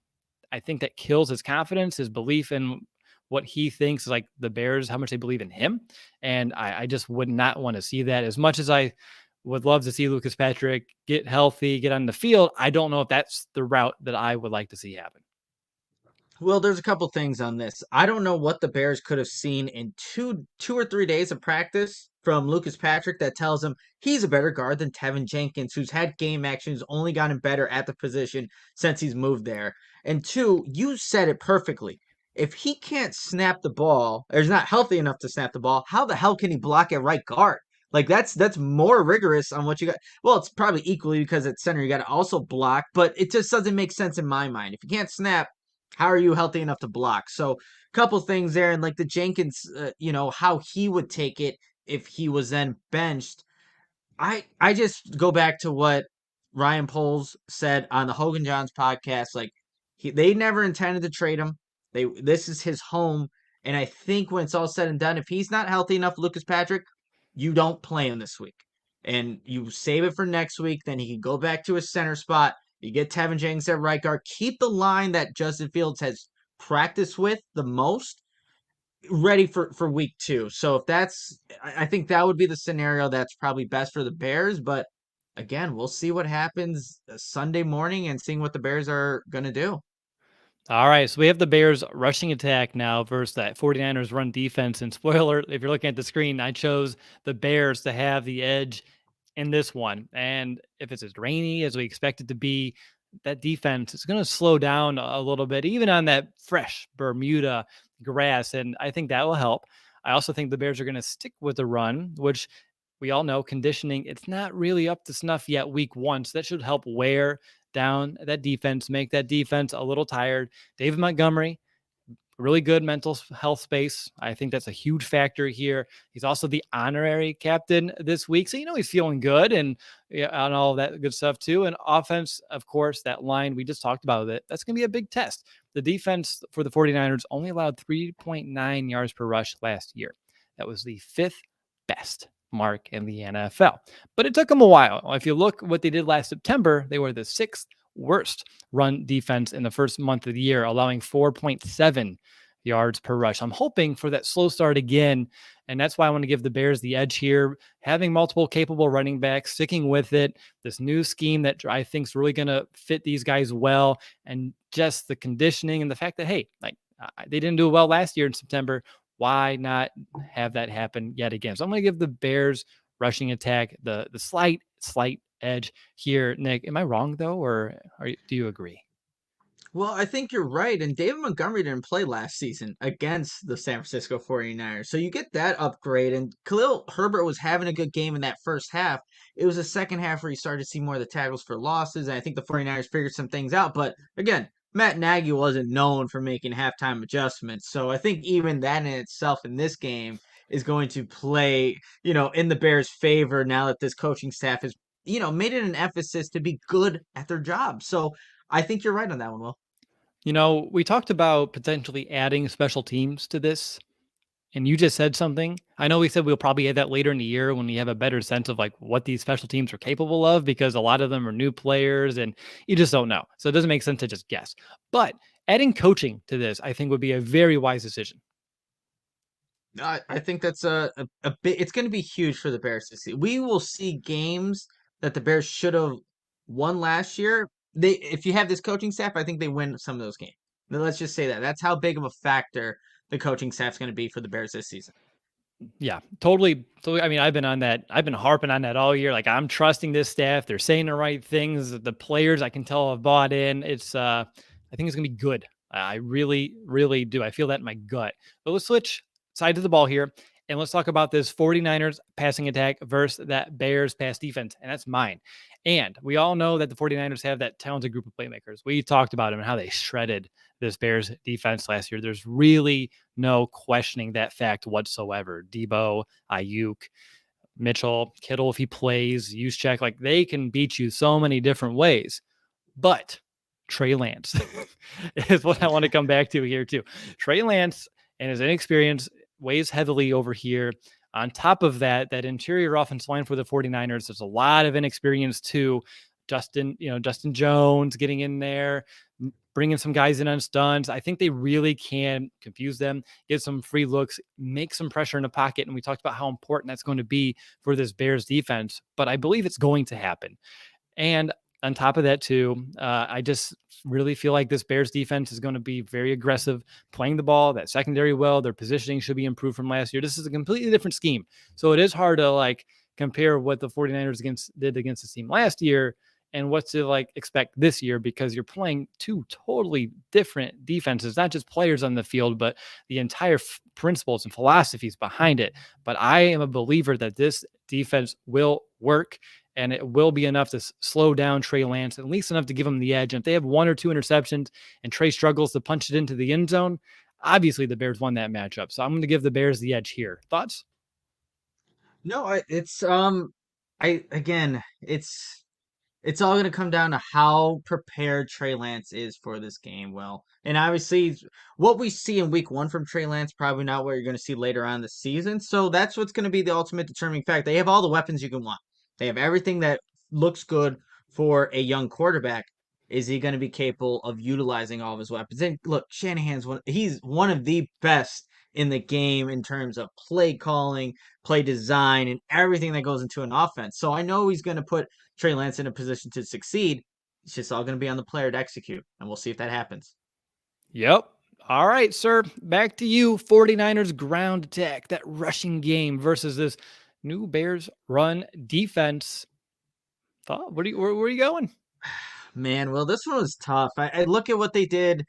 I think that kills his confidence, his belief in what he thinks, like the Bears, how much they believe in him. And I just would not want to see that. As much as I would love to see Lucas Patrick get healthy, get on the field, I don't know if that's the route that I would like to see happen. Well, there's a couple things on this. I don't know what the Bears could have seen in two or 3 days of practice from Lucas Patrick that tells him he's a better guard than Tevin Jenkins, who's had game action, who's only gotten better at the position since he's moved there. And two, you said it perfectly. If he can't snap the ball, or is not healthy enough to snap the ball, how the hell can he block at right guard? Like, that's more rigorous on what you got. Well, it's probably equally because at center you got to also block, but it just doesn't make sense in my mind. If you can't snap, how are you healthy enough to block? So, couple things there, and like the Jenkins, how he would take it if he was then benched. I just go back to what Ryan Poles said on the Hogan Johns podcast. Like, they never intended to trade him. This is his home, and I think when it's all said and done, if he's not healthy enough, Lucas Patrick, you don't play him this week, and you save it for next week. Then he can go back to his center spot. You get Tevin Jenkins at right guard. Keep the line that Justin Fields has practiced with the most ready for week 2. So if I think that would be the scenario that's probably best for the Bears. But again, we'll see what happens Sunday morning and seeing what the Bears are going to do. All right, so we have the Bears rushing attack now versus that 49ers run defense. And spoiler, if you're looking at the screen, I chose the Bears to have the edge in this one. And if it's as rainy as we expect it to be, that defense is going to slow down a little bit, even on that fresh Bermuda grass. And I think that will help. I also think the Bears are going to stick with the run, which we all know conditioning, it's not really up to snuff yet week 1. So that should help wear down that defense, make that defense a little tired. David Montgomery, really good mental health space. I think that's a huge factor here. He's also the honorary captain this week. So, he's feeling good and all that good stuff too. And offense, of course, that line we just talked about it. That's going to be a big test. The defense for the 49ers only allowed 3.9 yards per rush last year. That was the 5th best mark in the NFL. But it took them a while. If you look what they did last September, they were the 6th worst run defense in the first month of the year, allowing 4.7 yards per rush. I'm hoping for that slow start again, and that's why I want to give the Bears the edge here. Having multiple capable running backs, sticking with it, this new scheme that I think is really going to fit these guys well, and just the conditioning and the fact that, hey, they didn't do well last year in September. Why not have that happen yet again? So I'm going to give the Bears rushing attack the slight edge here. Nick, am I wrong though, or do you agree? Well, I think you're right. And David Montgomery didn't play last season against the San Francisco 49ers. So you get that upgrade. And Khalil Herbert was having a good game in that first half. It was the second half where you started to see more of the tackles for losses. And I think the 49ers figured some things out. But again, Matt Nagy wasn't known for making halftime adjustments. So I think even that in itself in this game is going to play, in the Bears' favor now that this coaching staff has, made it an emphasis to be good at their job. So I think you're right on that one, Will. We talked about potentially adding special teams to this, and you just said something. I know we said we'll probably add that later in the year when we have a better sense of what these special teams are capable of, because a lot of them are new players and you just don't know. So it doesn't make sense to just guess. But adding coaching to this, I think, would be a very wise decision. I think that's a bit. It's going to be huge for the Bears to see. We will see games that the Bears should have won last year. If you have this coaching staff, I think they win some of those games. Now, let's just say that. That's how big of a factor the coaching staff's going to be for the Bears this season. Yeah, totally. I mean, I've been on that. I've been harping on that all year. I'm trusting this staff. They're saying the right things. The players, I can tell, have bought in. I think it's going to be good. I really, really do. I feel that in my gut. But let's switch side of the ball here, and let's talk about this 49ers passing attack versus that Bears pass defense, and that's mine. And we all know that the 49ers have that talented group of playmakers. We talked about them and how they shredded this Bears defense last year. There's really no questioning that fact whatsoever. Debo, Ayuk, Mitchell, Kittle, if he plays, Juszczyk, they can beat you so many different ways. But Trey Lance is what I want to come back to here too. Trey Lance and his inexperience weighs heavily over here. On top of that interior offensive line for the 49ers, there's a lot of inexperience too. Justin Jones getting in there, bringing some guys in on stunts. I think they really can confuse them, get some free looks, make some pressure in the pocket. And we talked about how important that's going to be for this Bears defense, but I believe it's going to happen. And on top of that too, I just really feel like this Bears defense is going to be very aggressive, playing the ball, that secondary well. Their positioning should be improved from last year. This is a completely different scheme. So it is hard to compare what the 49ers did against the team last year and what to expect this year, because you're playing two totally different defenses, not just players on the field, but the entire principles and philosophies behind it. But I am a believer that this defense will work, and it will be enough to slow down Trey Lance, at least enough to give him the edge. And if they have 1 or 2 interceptions and Trey struggles to punch it into the end zone, obviously the Bears won that matchup. So I'm going to give the Bears the edge here. Thoughts? No, it's all going to come down to how prepared Trey Lance is for this game. Well, and obviously what we see in week 1 from Trey Lance, probably not what you're going to see later on in the season. So that's what's going to be the ultimate determining factor. They have all the weapons you can want. They have everything that looks good for a young quarterback. Is he going to be capable of utilizing all of his weapons? And look, he's one of the best in the game in terms of play calling, play design, and everything that goes into an offense. So I know he's going to put Trey Lance in a position to succeed. It's just all going to be on the player to execute, and we'll see if that happens. Yep. All right, sir. Back to you. 49ers ground attack, that rushing game versus this new Bears run defense. Where are you going? Man, well, this one was tough. I look at what they did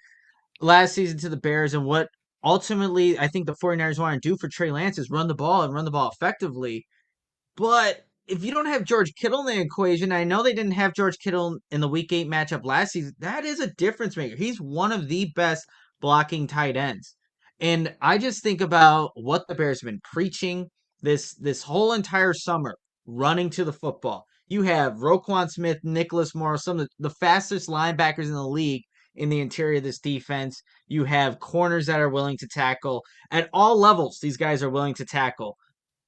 last season to the Bears, and what ultimately I think the 49ers want to do for Trey Lance is run the ball and run the ball effectively. But if you don't have George Kittle in the equation, I know they didn't have George Kittle in the Week 8 matchup last season. That is a difference maker. He's one of the best blocking tight ends. And I just think about what the Bears have been preaching this whole entire summer, running to the football. You have Roquan Smith, Nicholas Moreano, some of the fastest linebackers in the league in the interior of this defense. You have corners that are willing to tackle. At all levels, these guys are willing to tackle.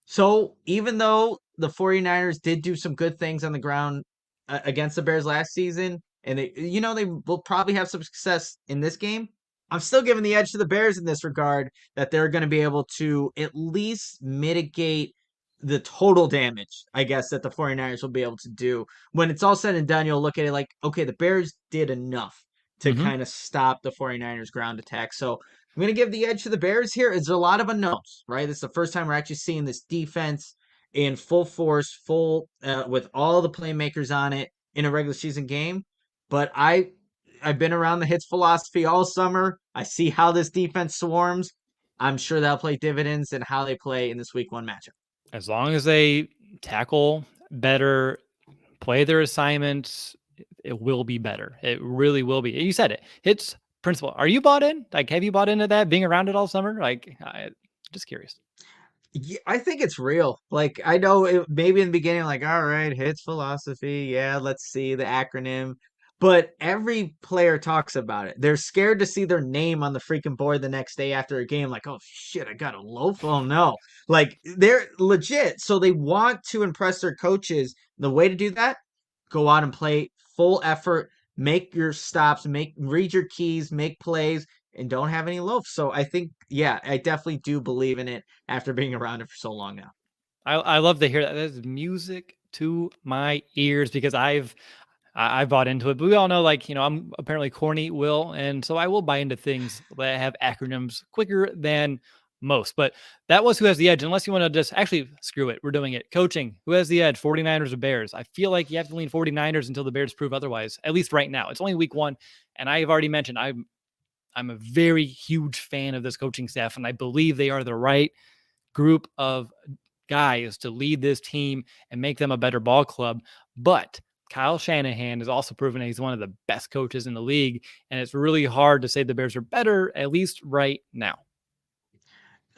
So even though the 49ers did do some good things on the ground against the Bears last season, and they will probably have some success in this game, I'm still giving the edge to the Bears in this regard, that they're going to be able to at least mitigate the total damage, I guess, that the 49ers will be able to do. When it's all said and done, you'll look at it like, okay, the Bears did enough to kind of stop the 49ers ground attack. So I'm going to give the edge to the Bears here. There's a lot of unknowns, right? This is the first time we're actually seeing this defense in full force, with all the playmakers on it in a regular season game. But I've been around the hits philosophy all summer. I see how this defense swarms. I'm sure that'll play dividends in how they play in this week 1 matchup. As long as they tackle better, play their assignments, it will be better. It really will be. You said it. Hits principle. Are you bought in? Like, have you bought into that, being around it all summer? Like, just curious. Yeah, I think it's real. Like, I know maybe in the beginning, like, all right, hits philosophy. Yeah, let's see the acronym. But every player talks about it. They're scared to see their name on the freaking board the next day after a game. Like, oh shit, I got a loaf. Oh no. Like, they're legit. So they want to impress their coaches. The way to do that, go out and play full effort, make your stops, read your keys, make plays, and don't have any loafs. So I think, yeah, I definitely do believe in it after being around it for so long now. I love to hear that. That's music to my ears, because I bought into it. But we all know, like, I'm apparently corny, Will, and so I will buy into things that have acronyms quicker than most. But that was who has the edge. Unless you want to just actually screw it, we're doing it. Coaching, who has the edge? 49ers or Bears? I feel like you have to lean 49ers until the Bears prove otherwise, at least right now. It's only week 1, and I have already mentioned I'm a very huge fan of this coaching staff, and I believe they are the right group of guys to lead this team and make them a better ball club. But Kyle Shanahan has also proven that he's one of the best coaches in the league, and it's really hard to say the Bears are better, at least right now.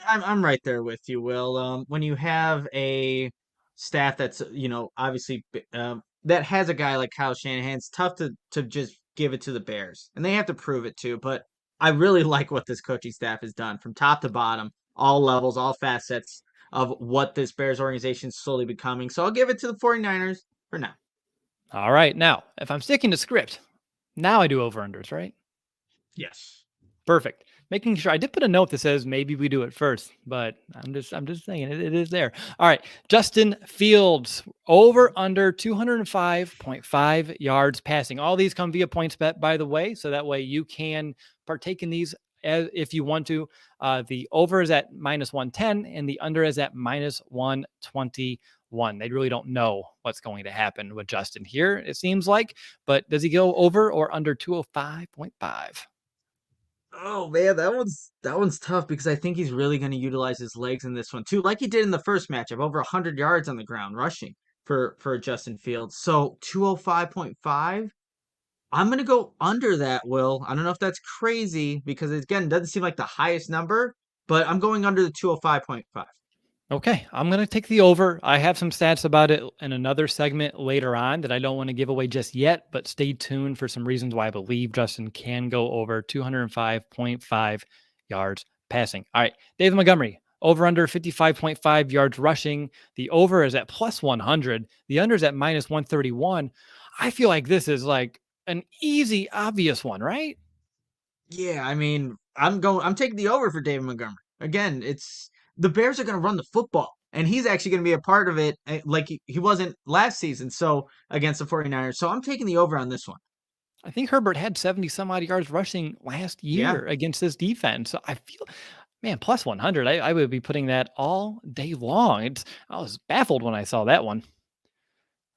I'm right there with you, Will. When you have a staff that's obviously that has a guy like Kyle Shanahan, it's tough to just give it to the Bears, and they have to prove it too. But I really like what this coaching staff has done from top to bottom, all levels, all facets of what this Bears organization is slowly becoming. So I'll give it to the 49ers for now. All right. Now, if I'm sticking to script, now I do over-unders, right? Yes. Perfect. Making sure I did put a note that says maybe we do it first, but I'm just saying it is there. All right. Justin Fields, over under 205.5 yards passing. All these come via points bet, by the way. So that way you can partake in these if you want to. The over is at -110 and the under is at -121. They really don't know what's going to happen with Justin here, it seems like. But does he go over or under 205.5? Oh man, that one's tough, because I think he's really going to utilize his legs in this one too, like he did in the first matchup, over 100 yards on the ground rushing for Justin Fields. So 205.5, I'm going to go under that, Will. I don't know if that's crazy, because again, it doesn't seem like the highest number, but I'm going under the 205.5. Okay, I'm going to take the over. I have some stats about it in another segment later on that I don't want to give away just yet, but stay tuned for some reasons why I believe Justin can go over 205.5 yards passing. All right, David Montgomery, over under 55.5 yards rushing. The over is at +100. The under is at -131. I feel like this is like an easy, obvious one, right? Yeah, I mean, I'm taking the over for David Montgomery. Again, the Bears are going to run the football, and he's actually going to be a part of it, like he wasn't last season, so against the 49ers. So I'm taking the over on this one. I think Herbert had 70 some odd yards rushing last year against this defense. So I feel, man, +100. I would be putting that all day long. I was baffled when I saw that one.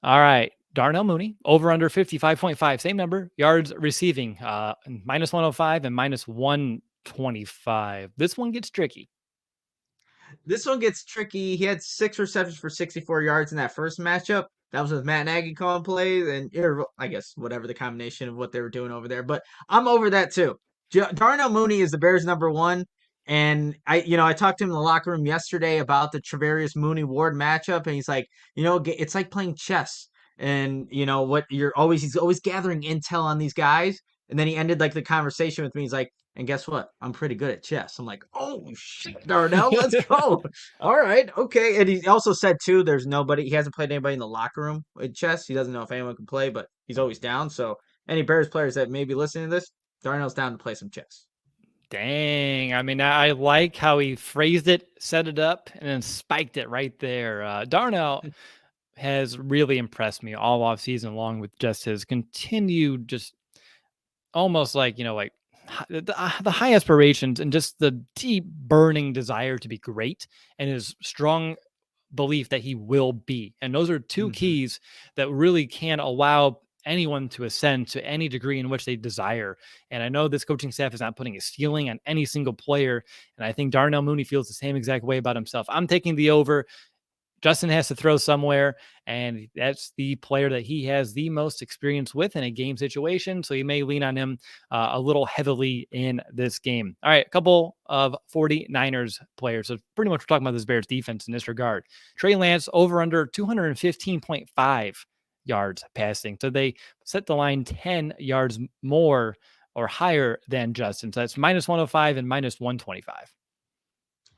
All right. Darnell Mooney, over under 55.5, same number, yards receiving, -105 and -125. This one gets tricky. This one gets tricky. He had 6 receptions for 64 yards in that first matchup. That was with Matt Nagy calling plays, and I guess whatever the combination of what they were doing over there. But I'm over that too. Darnell Mooney is the Bears' number one, and I talked to him in the locker room yesterday about the Travarius Mooney Ward matchup, and he's like, it's like playing chess, and he's always gathering intel on these guys, and then he ended like the conversation with me. He's like, and guess what? I'm pretty good at chess. I'm like, oh shit, Darnell, let's go. All right, okay. And he also said too, he hasn't played anybody in the locker room with chess. He doesn't know if anyone can play, but he's always down. So any Bears players that may be listening to this, Darnell's down to play some chess. Dang. I mean, I like how he phrased it, set it up, and then spiked it right there. Darnell has really impressed me all off season long with just his continued, just almost like, the high aspirations and just the deep burning desire to be great and his strong belief that he will be. And those are two keys that really can allow anyone to ascend to any degree in which they desire. And I know this coaching staff is not putting a ceiling on any single player. And I think Darnell Mooney feels the same exact way about himself. I'm taking the over. Justin has to throw somewhere, and that's the player that he has the most experience with in a game situation. So you may lean on him a little heavily in this game. All right, a couple of 49ers players. So pretty much we're talking about this Bears defense in this regard. Trey Lance over under 215.5 yards passing. So they set the line 10 yards more or higher than Justin. So that's minus 105 and minus 125.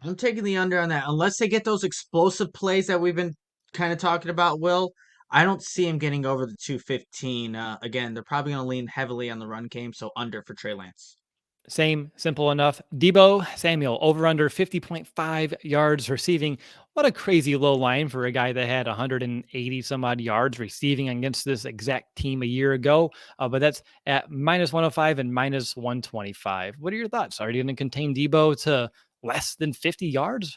I'm taking the under on that. Unless they get those explosive plays that we've been kind of talking about, Will, I don't see him getting over the 215. Again, they're probably going to lean heavily on the run game, so under for Trey Lance. Same, simple enough. Deebo Samuel over under 50.5 yards receiving. What a crazy low line for a guy that had 180 some odd yards receiving against this exact team a year ago. But that's at minus 105 and minus 125. What are your thoughts? Are you going to contain Deebo to less than 50 yards?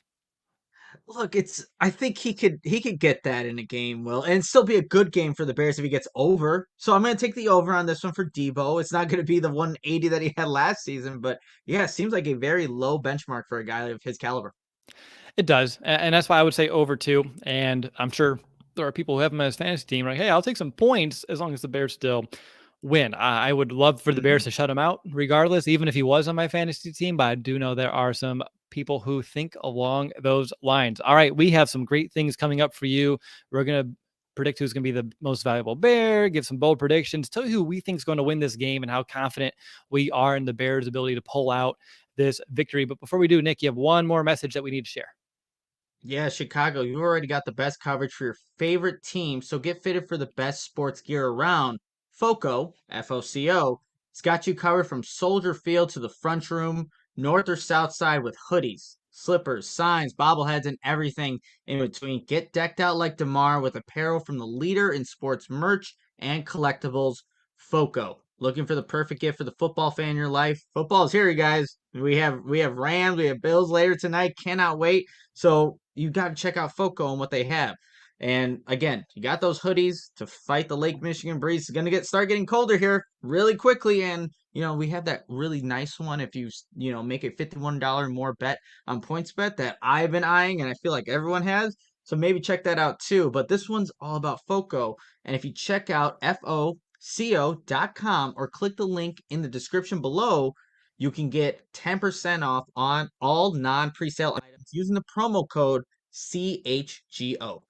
Look, I think he could get that in a game, Will, and still be a good game for the Bears if he gets over. So I'm going to take the over on this one for Deebo. It's not going to be the 180 that he had last season, but yeah, it seems like a very low benchmark for a guy of his caliber. It does, and that's why I would say over 2. And I'm sure there are people who have him as fantasy team like, hey, I'll take some points as long as the Bears still win. I would love for the Bears to shut him out regardless, even if he was on my fantasy team, but I do know there are some people who think along those lines. All right, we have some great things coming up for you. We're going to predict who's going to be the most valuable Bear, give some bold predictions, tell you who we think is going to win this game and how confident we are in the Bears' ability to pull out this victory. But before we do, Nick, you have one more message that we need to share. Yeah, Chicago, you've already got the best coverage for your favorite team, so get fitted for the best sports gear around. FOCO, F-O-C-O, it's got you covered from Soldier Field to the front room, north or south side with hoodies, slippers, signs, bobbleheads, and everything in between. Get decked out like DeMar with apparel from the leader in sports merch and collectibles, FOCO. Looking for the perfect gift for the football fan in your life? Football's here, you guys. We have Rams, we have Bills later tonight. Cannot wait. So you got to check out FOCO and what they have. And again, you got those hoodies to fight the Lake Michigan breeze. It's going to start getting colder here really quickly. And, we have that really nice one if you make a $51 more bet on PointsBet that I've been eyeing and I feel like everyone has. So maybe check that out too. But this one's all about FOCO. And if you check out FOCO.com or click the link in the description below, you can get 10% off on all non-presale items using the promo code CHGO.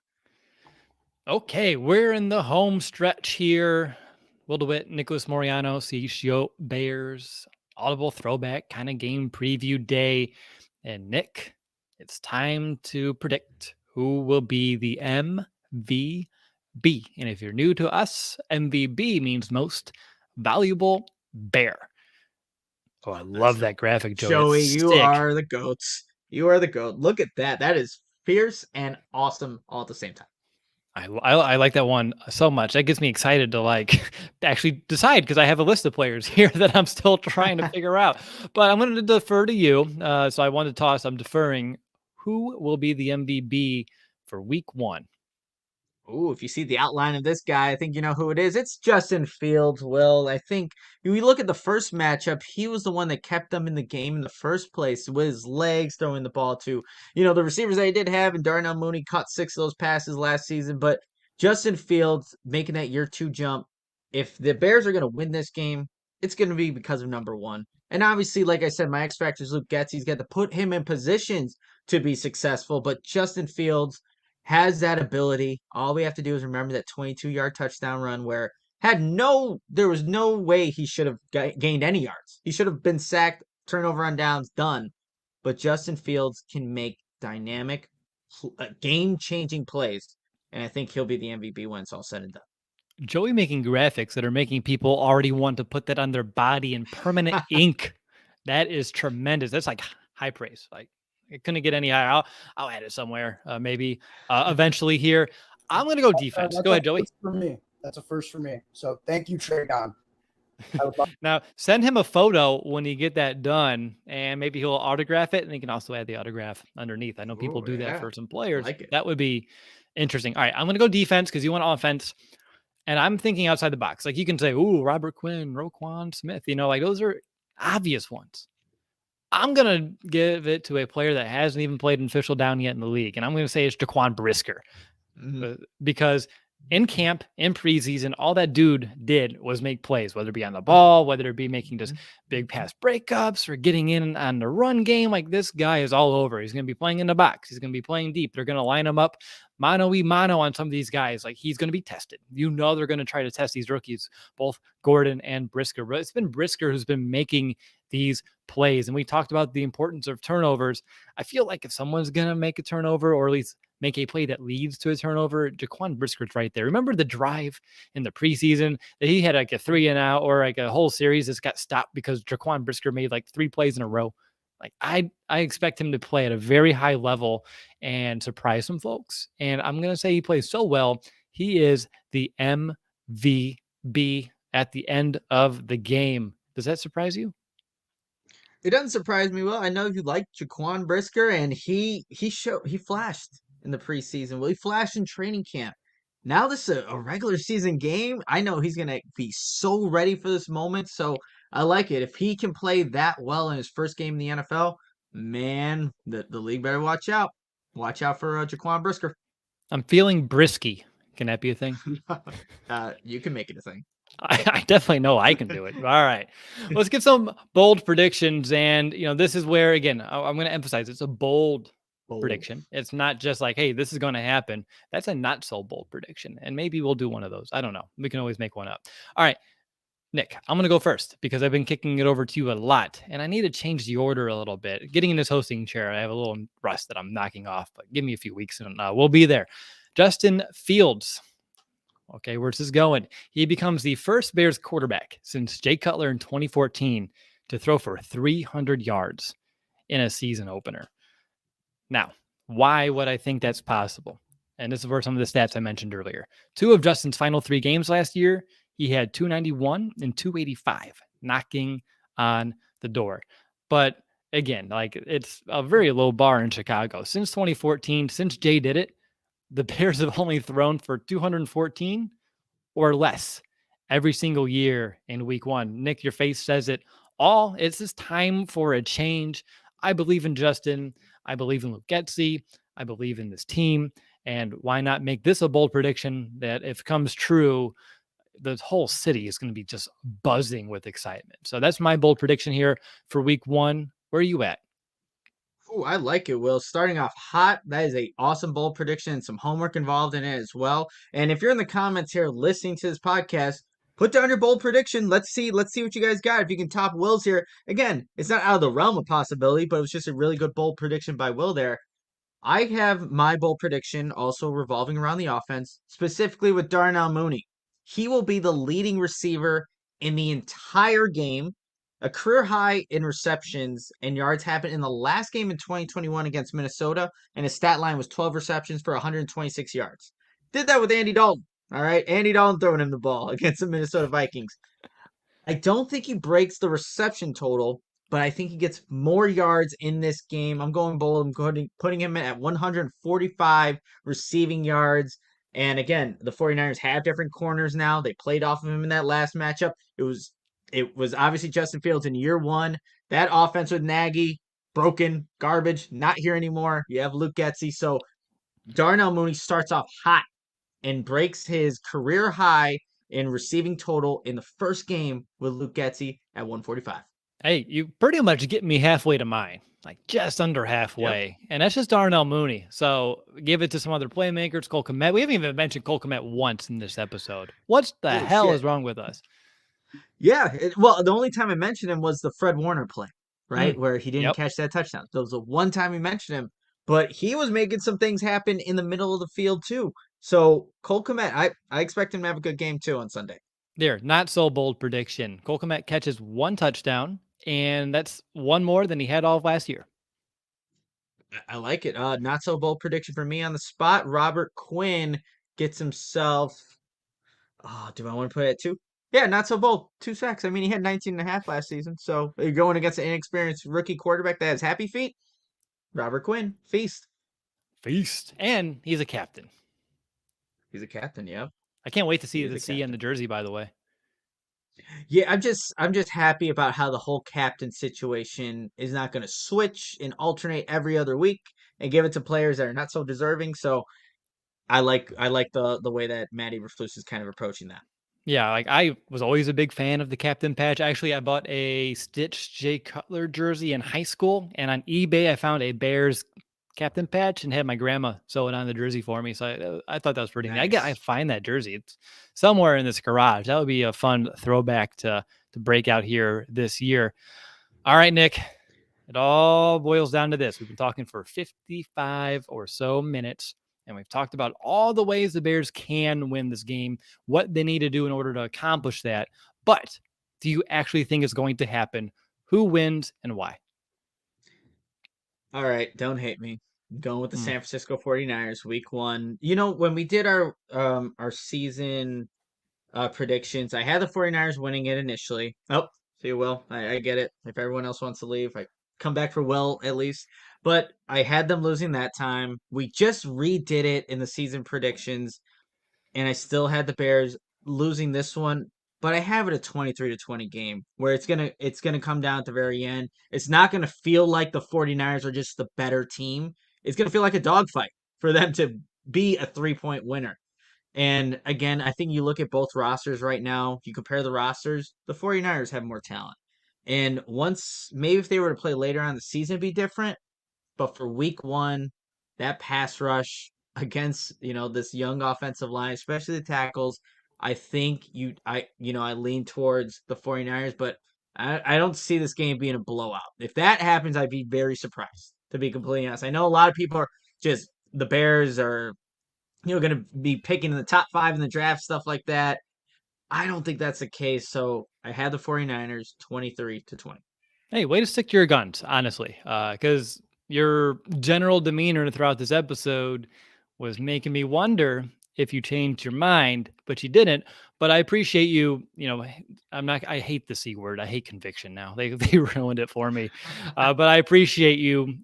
Okay, we're in the home stretch here. Will DeWitt, Nicholas Moreano, CHGO Bears, audible throwback kind of game preview day. And Nick, it's time to predict who will be the MVP. And if you're new to us, MVP means most valuable Bear. Oh, I love that graphic, Joey. Joey, you are the GOAT. You are the GOAT. Look at that. That is fierce and awesome all at the same time. I like that one so much. That gets me excited to actually decide because I have a list of players here that I'm still trying to figure out. But I'm going to defer to you. So I want to toss. I'm deferring. Who will be the MVP for week 1? Ooh, if you see the outline of this guy, I think you know who it is. It's Justin Fields, Will. I think if we look at the first matchup, he was the one that kept them in the game in the first place with his legs throwing the ball to, the receivers that he did have, and Darnell Mooney caught 6 of those passes last season. But Justin Fields making that year 2 jump. If the Bears are going to win this game, it's going to be because of number one. And obviously, like I said, my X Factor is Luke Getz. He's got to put him in positions to be successful. But Justin Fields has that ability. All we have to do is remember that 22-yard touchdown run where there was no way he should have gained any yards. He should have been sacked, turnover on downs, done. But Justin Fields can make dynamic, game-changing plays, and I think he'll be the MVP when it's all said and done. Joey making graphics that are making people already want to put that on their body in permanent ink. That is tremendous. That's like high praise. Like, it couldn't get any higher. I'll add it somewhere, maybe eventually here. I'm going to go defense. Go ahead, Joey. For me, that's a first for me. So thank you, Tragon. Now, send him a photo when you get that done, and maybe he'll autograph it, and he can also add the autograph underneath. I know people do that for some players. That would be interesting. All right, I'm going to go defense because you want offense, and I'm thinking outside the box. Like, you can say, ooh, Robert Quinn, Roquan Smith. Like, those are obvious ones. I'm going to give it to a player that hasn't even played an official down yet in the league, and I'm going to say it's Jaquan Brisker. Because in camp, in preseason, all that dude did was make plays, whether it be on the ball, whether it be making just big pass breakups or getting in on the run game. Like, this guy is all over. He's going to be playing in the box. He's going to be playing deep. They're going to line him up mano on some of these guys. Like, he's going to be tested. They're going to try to test these rookies, both Gordon and Brisker. But it's been Brisker who's been making these plays. And we talked about the importance of turnovers. I feel like if someone's going to make a turnover, or at least make a play that leads to a turnover, Jaquan Brisker's right there. Remember the drive in the preseason that he had like a 3-and-out, or like a whole series that's got stopped because Jaquan Brisker made like 3 plays in a row. Like, I expect him to play at a very high level and surprise some folks. And I'm going to say he plays so well. He is the MVP at the end of the game. Does that surprise you? It doesn't surprise me. Well, I know you like Jaquan Brisker, and he flashed in the preseason. Well, he flashed in training camp. Now this is a regular season game. I know he's going to be so ready for this moment. So I like it. If he can play that well in his first game in the NFL, man, the league better watch out. Watch out for Jaquan Brisker. I'm feeling brisky. Can that be a thing? You can make it a thing. I definitely know I can do it. All right. Let's get some bold predictions. And, this is where, again, I'm going to emphasize it's a bold prediction. It's not just like, hey, this is going to happen. That's a not so bold prediction. And maybe we'll do one of those. I don't know. We can always make one up. All right, Nick, I'm going to go first because I've been kicking it over to you a lot. And I need to change the order a little bit. Getting in this hosting chair, I have a little rust that I'm knocking off. But give me a few weeks and we'll be there. Justin Fields. Okay, where's this going? He becomes the first Bears quarterback since Jay Cutler in 2014 to throw for 300 yards in a season opener. Now, why would I think that's possible? And this is where some of the stats I mentioned earlier. 2 of Justin's final 3 games last year, he had 291 and 285 knocking on the door. But again, like, it's a very low bar in Chicago. Since 2014, since Jay did it, the Bears have only thrown for 214 or less every single year in week 1. Nick, your face says it all. It's this time for a change. I believe in Justin. I believe in Luke Getsy. I believe in this team. And why not make this a bold prediction that if it comes true, the whole city is going to be just buzzing with excitement. So that's my bold prediction here for week 1. Where are you at? Oh, I like it, Will. Starting off hot. That is a awesome bold prediction and some homework involved in it as well. And if you're in the comments here listening to this podcast, put down your bold prediction. Let's see what you guys got. If you can top Will's here. Again, it's not out of the realm of possibility, but it was just a really good bold prediction by Will there. I have my bold prediction also revolving around the offense, specifically with Darnell Mooney. He will be the leading receiver in the entire game. A career high in receptions and yards happened in the last game in 2021 against Minnesota, and his stat line was 12 receptions for 126 yards. Did that with Andy Dalton. All right, Andy Dalton throwing him the ball against the Minnesota Vikings. I don't think he breaks the reception total, but I think he gets more yards in this game. I'm going bold. I'm putting him at 145 receiving yards. And again, the 49ers have different corners now. They played off of him in that last matchup. It was obviously Justin Fields in year one. That offense with Nagy, broken, garbage, not here anymore. You have Luke Getsy. So Darnell Mooney starts off hot and breaks his career high in receiving total in the first game with Luke Getsy at 145. Hey, you pretty much get me halfway to mine, like just under halfway. Yep. And that's just Darnell Mooney. So give it to some other playmakers. Cole Kmet. We haven't even mentioned Cole Kmet once in this episode. What the hell is wrong with us? Yeah. Well, the only time I mentioned him was the Fred Warner play, right? Where he didn't catch that touchdown. That was the one time we mentioned him. But he was making some things happen in the middle of the field too. So Cole Kmet, I expect him to have a good game too on Sunday. There, not so bold prediction. Cole Kmet catches one touchdown, and that's one more than he had all of last year. I like it. Not so bold prediction for me on the spot. Robert Quinn gets himself. Oh, do I want to put it at 2? Yeah, not so bold. 2 sacks. I mean, he had 19.5 last season. So you're going against an inexperienced rookie quarterback that has happy feet. Robert Quinn, feast. And he's a captain. He's a captain, yeah. I can't wait to see the C on the jersey, by the way. Yeah, I'm just happy about how the whole captain situation is not going to switch and alternate every other week and give it to players that are not so deserving. So I like the way that Matt Eberflus is kind of approaching that. Yeah, like I was always a big fan of the captain patch. Actually, I bought a Stitch Jay Cutler jersey in high school, and on eBay I found a Bears captain patch and had my grandma sew it on the jersey for me. So I thought that was pretty neat. I find that jersey. It's somewhere in this garage. That would be a fun throwback to break out here this year. All right, Nick. It all boils down to this. We've been talking for 55 or so minutes, and we've talked about all the ways the Bears can win this game, what they need to do in order to accomplish that. But do you actually think it's going to happen? Who wins and why? All right, don't hate me. I'm going with the San Francisco 49ers week 1. You know, when we did our season predictions, I had the 49ers winning it initially. Oh, see, Will, I get it. If everyone else wants to leave, I come back for Will at least. But I had them losing that time. We just redid it in the season predictions, and I still had the Bears losing this one. But I have it a 23-20 game where it's gonna come down at the very end. It's not gonna feel like the 49ers are just the better team. It's gonna feel like a dogfight for them to be a 3-point winner. And again, I think you look at both rosters right now, you compare the rosters, the 49ers have more talent. And once, maybe if they were to play later on in the season, it'd be different. But for week 1, that pass rush against, this young offensive line, especially the tackles, I think I lean towards the 49ers, but I don't see this game being a blowout. If that happens, I'd be very surprised, to be completely honest. I know a lot of people are just, the Bears are going to be picking in the top 5 in the draft, stuff like that. I don't think that's the case. So I had the 49ers 23-20. Hey, way to stick to your guns, honestly, because your general demeanor throughout this episode was making me wonder if you changed your mind, but you didn't. But I appreciate you. I hate the C word. I hate conviction now. They ruined it for me. But I appreciate you,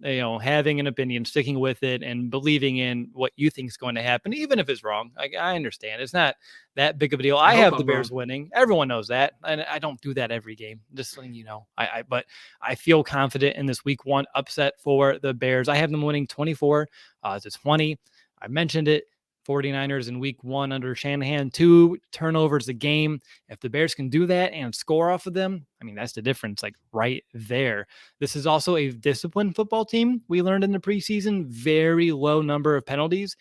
having an opinion, sticking with it, and believing in what you think is going to happen, even if it's wrong. I understand. It's not that big of a deal. I have the Bears winning. Everyone knows that. And I don't do that every game. Just letting you know. But I feel confident in this week 1 upset for the Bears. I have them winning 24-20. I mentioned it. 49ers in week 1 under Shanahan, 2 turnovers a game. If the Bears can do that and score off of them, I mean, that's the difference, like right there. This is also a disciplined football team. We learned in the preseason, very low number of penalties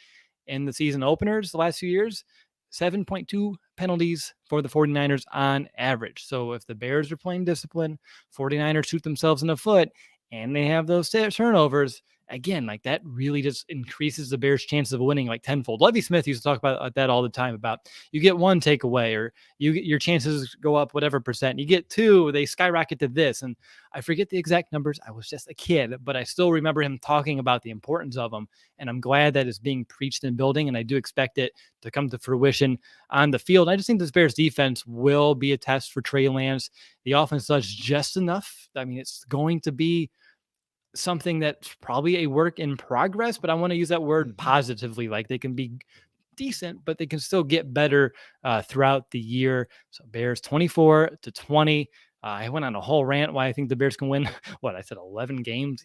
in the season openers the last few years, 7.2 penalties for the 49ers on average. So if the Bears are playing discipline, 49ers shoot themselves in the foot, and they have those turnovers, again, like that really just increases the Bears' chances of winning like tenfold. Lovie Smith used to talk about that all the time, about you get 1 takeaway or your chances go up whatever percent. You get 2, they skyrocket to this. And I forget the exact numbers. I was just a kid, but I still remember him talking about the importance of them. And I'm glad that it's being preached in building, and I do expect it to come to fruition on the field. I just think this Bears defense will be a test for Trey Lance. The offense does just enough. I mean, it's going to be something that's probably a work in progress, but I want to use that word positively. Like they can be decent, but they can still get better throughout the year. So Bears 24-20. I went on a whole rant why I think the Bears can win. I said 11 games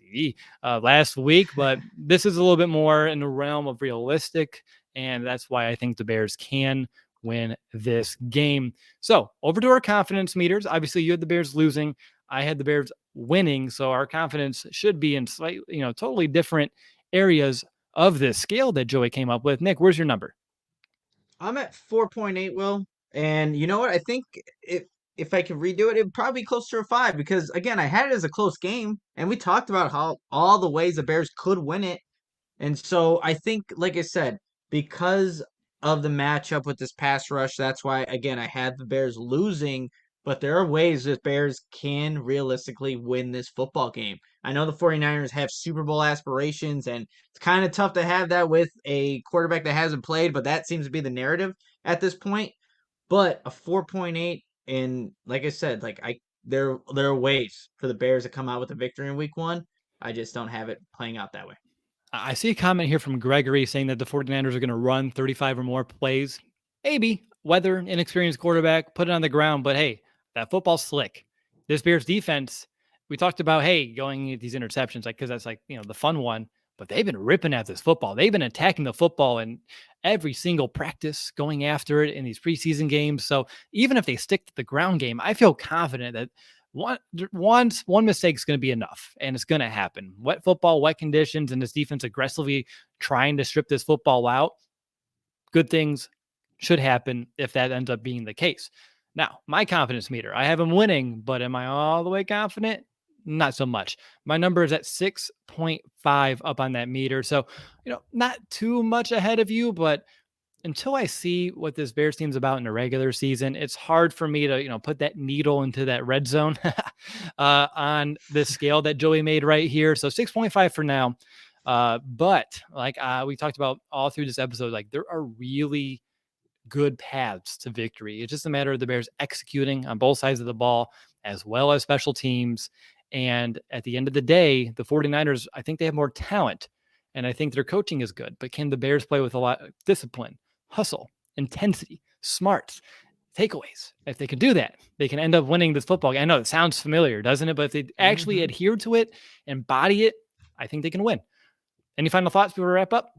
last week, but this is a little bit more in the realm of realistic, and that's why I think the Bears can win this game. So over to our confidence meters. Obviously, you had the Bears losing. I had the Bears winning, so our confidence should be in slightly, totally different areas of this scale that Joey came up with. Nick, where's your number? I'm at 4.8, Will. And you know what? I think if I could redo it, it'd probably be closer to a 5 because, again, I had it as a close game, and we talked about how all the ways the Bears could win it. And so I think, like I said, because of the matchup with this pass rush, that's why, again, I had the Bears losing. But there are ways that Bears can realistically win this football game. I know the 49ers have Super Bowl aspirations, and it's kind of tough to have that with a quarterback that hasn't played, but that seems to be the narrative at this point. But a 4.8, and like I said, there are ways for the Bears to come out with a victory in week 1. I just don't have it playing out that way. I see a comment here from Gregory saying that the 49ers are going to run 35 or more plays. Maybe. Weather, inexperienced quarterback, put it on the ground. But hey, that football's slick. This Bears defense, we talked about, going at these interceptions, because that's the fun one. But they've been ripping at this football. They've been attacking the football in every single practice, going after it in these preseason games. So even if they stick to the ground game, I feel confident that one mistake is going to be enough, and it's going to happen. Wet football, wet conditions, and this defense aggressively trying to strip this football out. Good things should happen if that ends up being the case. Now, my confidence meter, I have them winning, but am I all the way confident? Not so much. My number is at 6.5 up on that meter. So, not too much ahead of you, but until I see what this Bears team's about in the regular season, it's hard for me to, put that needle into that red zone on the scale that Joey made right here. So 6.5 for now. But we talked about all through this episode, there are really good paths to victory. It's just a matter of the Bears executing on both sides of the ball as well as special teams. And at the end of the day, the 49ers, I think they have more talent, and I think their coaching is good. But can the Bears play with a lot of discipline, hustle, intensity, smarts, takeaways? If they can do that, they can end up winning this football game. I know it sounds familiar, doesn't it? But if they actually adhere to it, embody it, I think they can win. Any final thoughts before we wrap up?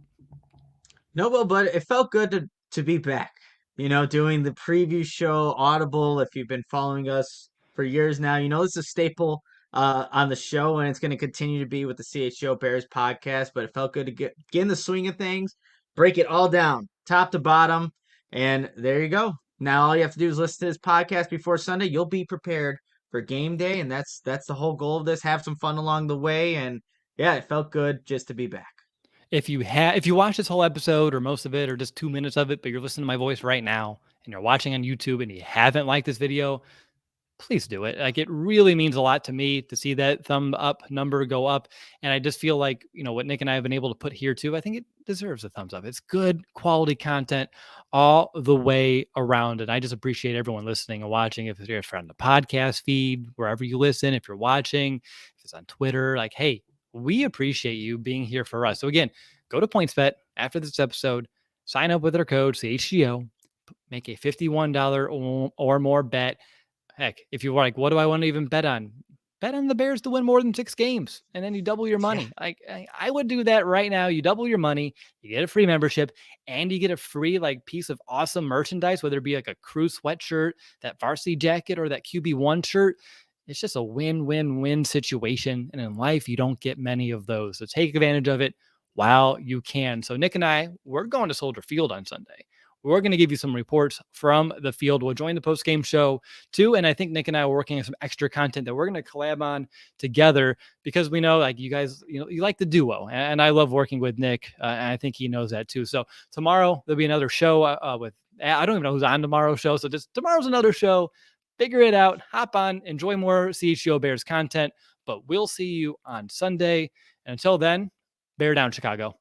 No, well, but it felt good to be back. Doing the preview show, Audible. If you've been following us for years now, it's a staple on the show, and it's going to continue to be with the CHGO Bears podcast. But it felt good to get in the swing of things, break it all down, top to bottom, and there you go. Now all you have to do is listen to this podcast before Sunday. You'll be prepared for game day, and that's the whole goal of this. Have some fun along the way, and yeah, it felt good just to be back. If you watch this whole episode or most of it or just 2 minutes of it, but you're listening to my voice right now and you're watching on YouTube and you haven't liked this video, please do it. It really means a lot to me to see that thumb up number go up. And I just feel like, what Nick and I have been able to put here too, I think it deserves a thumbs up. It's good quality content all the way around. And I just appreciate everyone listening and watching. If you're on the podcast feed, wherever you listen, if you're watching, if it's on Twitter, hey, we appreciate you being here for us. So again, go to PointsBet after this episode, sign up with our code CHGO, make a $51 or more bet. Heck, if you're what do I want to even bet on? Bet on the Bears to win more than 6 games, and then you double your money. I would do that right now. You double your money, you get a free membership, and you get a free piece of awesome merchandise, whether it be a crew sweatshirt, that varsity jacket, or that QB1 shirt. It's just a win-win-win situation. And in life, you don't get many of those. So take advantage of it while you can. So Nick and I, we're going to Soldier Field on Sunday. We're going to give you some reports from the field. We'll join the post-game show too. And I think Nick and I are working on some extra content that we're going to collab on together because we know you guys, you like the duo. And I love working with Nick. And I think he knows that too. So tomorrow there'll be another show with, I don't even know who's on tomorrow's show. So just tomorrow's another show. Figure it out, hop on, enjoy more CHGO Bears content, but we'll see you on Sunday. And until then, bear down, Chicago.